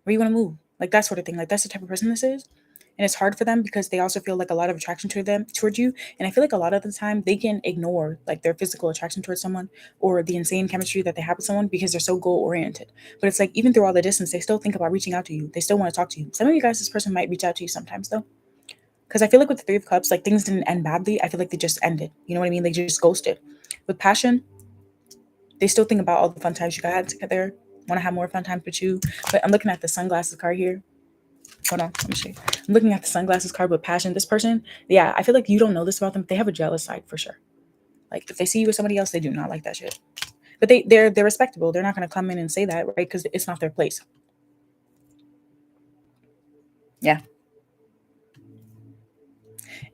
Where you want to move? Like that sort of thing. Like that's the type of person this is. And it's hard for them because they also feel like a lot of attraction towards you. And I feel like a lot of the time they can ignore like their physical attraction towards someone or the insane chemistry that they have with someone because they're so goal oriented. But it's like even through all the distance, they still think about reaching out to you. They still want to talk to you. Some of you guys, this person might reach out to you sometimes though. Because I feel like with the Three of Cups, like things didn't end badly. I feel like they just ended. You know what I mean? They just ghosted. With passion, they still think about all the fun times you had together. Want to have more fun times with you. But I'm looking at the sunglasses card here. Hold on, let me show you. I'm looking at the sunglasses card with passion. This person, yeah, I feel like you don't know this about them. They have a jealous side for sure. Like if they see you with somebody else, they do not like that shit. But they're respectable. They're not gonna come in and say that, right? Because it's not their place. Yeah.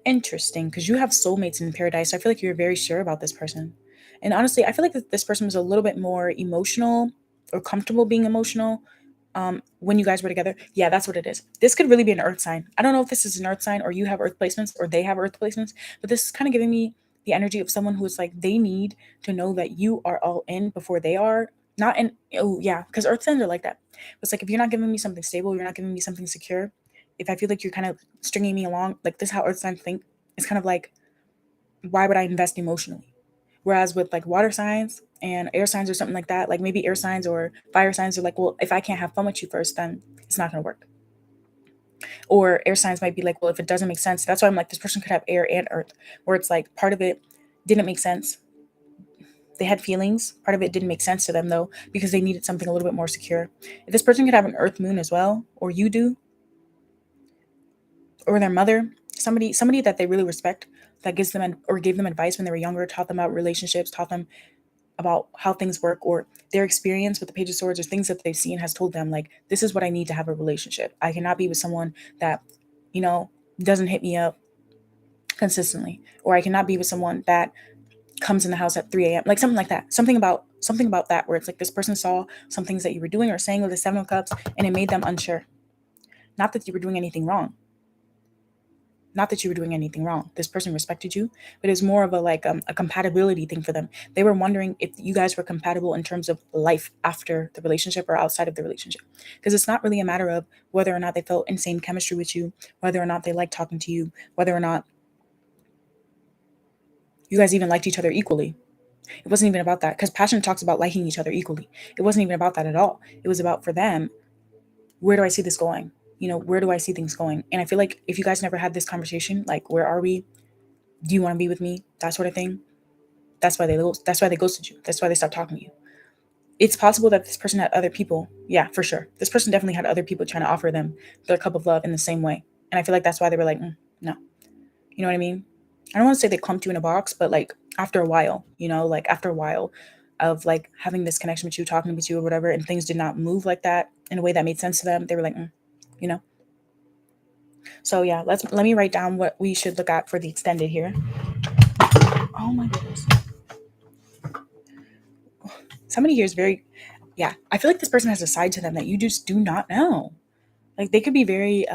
Interesting, because you have soulmates in paradise. I feel like you're very sure about this person. And honestly, I feel like this person was a little bit more emotional or comfortable being emotional when you guys were together. Yeah, that's what it is. This could really be an earth sign. I don't know if this is an earth sign or you have earth placements or they have earth placements, but this is kind of giving me the energy of someone who is like, they need to know that you are all in before they are. Not in, oh, yeah, because earth signs are like that. It's like, if you're not giving me something stable, you're not giving me something secure. If I feel like you're kind of stringing me along, like this, is how earth signs think. It's kind of like, why would I invest emotionally? Whereas with like water signs and air signs or something like that, like maybe air signs or fire signs are like, well, if I can't have fun with you first, then it's not going to work. Or air signs might be like, well, if it doesn't make sense, that's why I'm like, this person could have air and earth, where it's like part of it didn't make sense. They had feelings. Part of it didn't make sense to them though, because they needed something a little bit more secure. If this person could have an earth moon as well, or you do, or their mother, somebody that they really respect, that gives them or gave them advice when they were younger, taught them about relationships, taught them about how things work, or their experience with the Page of Swords or things that they've seen has told them like, this is what I need to have a relationship. I cannot be with someone that, you know, doesn't hit me up consistently, or I cannot be with someone that comes in the house at 3 a.m. Like something like that. Something about that where it's like this person saw some things that you were doing or saying with the Seven of Cups and it made them unsure. Not that you were doing anything wrong. Not that you were doing anything wrong. This person respected you, but it's more of a like a compatibility thing for them. They were wondering if you guys were compatible in terms of life after the relationship or outside of the relationship. Because it's not really a matter of whether or not they felt insane chemistry with you, whether or not they liked talking to you, whether or not you guys even liked each other equally. It wasn't even about that, because passion talks about liking each other equally. It wasn't even about that at all. It was about, for them, where do I see this going? You know, where do I see things going? And I feel like if you guys never had this conversation, like, where are we? Do you want to be with me? That sort of thing. That's why they ghosted you. That's why they stopped talking to you. It's possible that this person had other people. Yeah, for sure. This person definitely had other people trying to offer them their cup of love in the same way. And I feel like that's why they were like, no. You know what I mean? I don't want to say they clumped you in a box, but like after a while, like after a while of like having this connection with you, talking with you or whatever, and things did not move like that in a way that made sense to them, they were like, you know. So yeah, let me write down what we should look at for the extended here. Oh my goodness. Somebody here is very, yeah, I feel like this person has a side to them that you just do not know. Like they could be very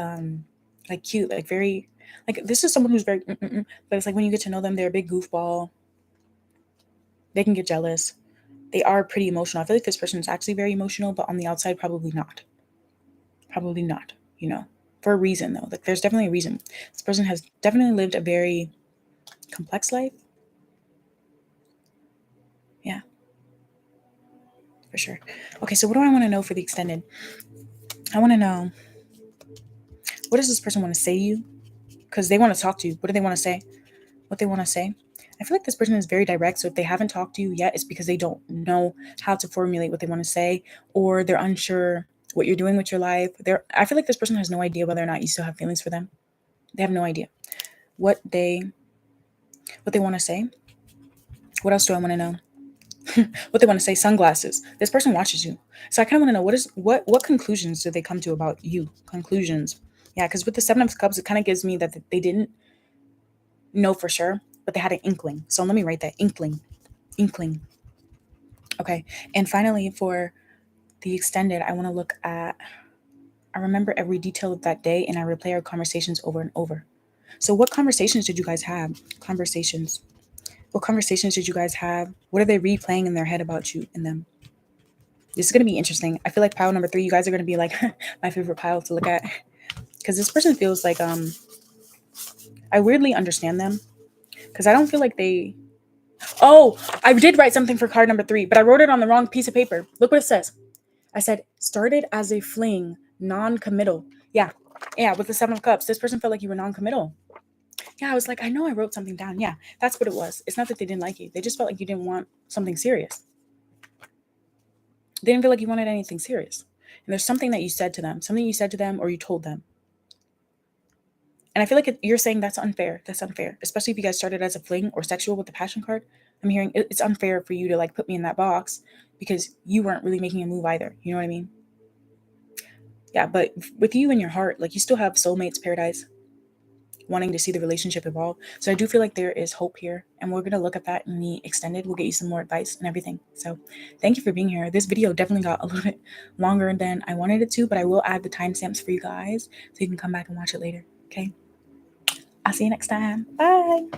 like cute, like very, like this is someone who's very but it's like when you get to know them, they're a big goofball. They can get jealous. They are pretty emotional. I feel like this person is actually very emotional, but on the outside, probably not. Probably not, for a reason though. Like there's definitely a reason. This person has definitely lived a very complex life. Yeah, for sure. Okay, so what do I want to know for the extended? I want to know, what does this person want to say to you? Because they want to talk to you. What do they want to say? What they want to say? I feel like this person is very direct. So if they haven't talked to you yet, it's because they don't know how to formulate what they want to say, or they're unsure what you're doing with your life. I feel like this person has no idea whether or not you still have feelings for them. They have no idea what they want to say. What else do I want to know? What they want to say? Sunglasses. This person watches you, so I kind of want to know what conclusions do they come to about you? Conclusions. Yeah, because with the Seven of Cups, it kind of gives me that they didn't know for sure, but they had an inkling. So let me write that inkling. Okay, and finally for the extended, I want to look at. I remember every detail of that day, and I replay our conversations over and over. So, what conversations did you guys have? Conversations. What conversations did you guys have? What are they replaying in their head about you and them? This is going to be interesting. I feel like pile number 3, you guys are going to be like my favorite pile to look at, because this person feels like I weirdly understand them, because I don't feel like they. Oh, I did write something for card number 3, but I wrote it on the wrong piece of paper. Look what it says. I said started as a fling, non-committal. Yeah, with the Seven of Cups, this person felt like you were non-committal. Yeah, I was like, I know I wrote something down. Yeah, that's what it was. It's not that they didn't like you. They just felt like you didn't want something serious. They didn't feel like you wanted anything serious. And there's something that you said to them, or you told them. And I feel like you're saying that's unfair. That's unfair, especially if you guys started as a fling or sexual with the passion card. I'm hearing it's unfair for you to like put me in that box because you weren't really making a move either. You know what I mean? Yeah, but with you in your heart, like you still have soulmates paradise, wanting to see the relationship evolve. So I do feel like there is hope here, and we're going to look at that in the extended. We'll get you some more advice and everything. So thank you for being here. This video definitely got a little bit longer than I wanted it to, but I will add the timestamps for you guys so you can come back and watch it later. Okay, I'll see you next time. Bye.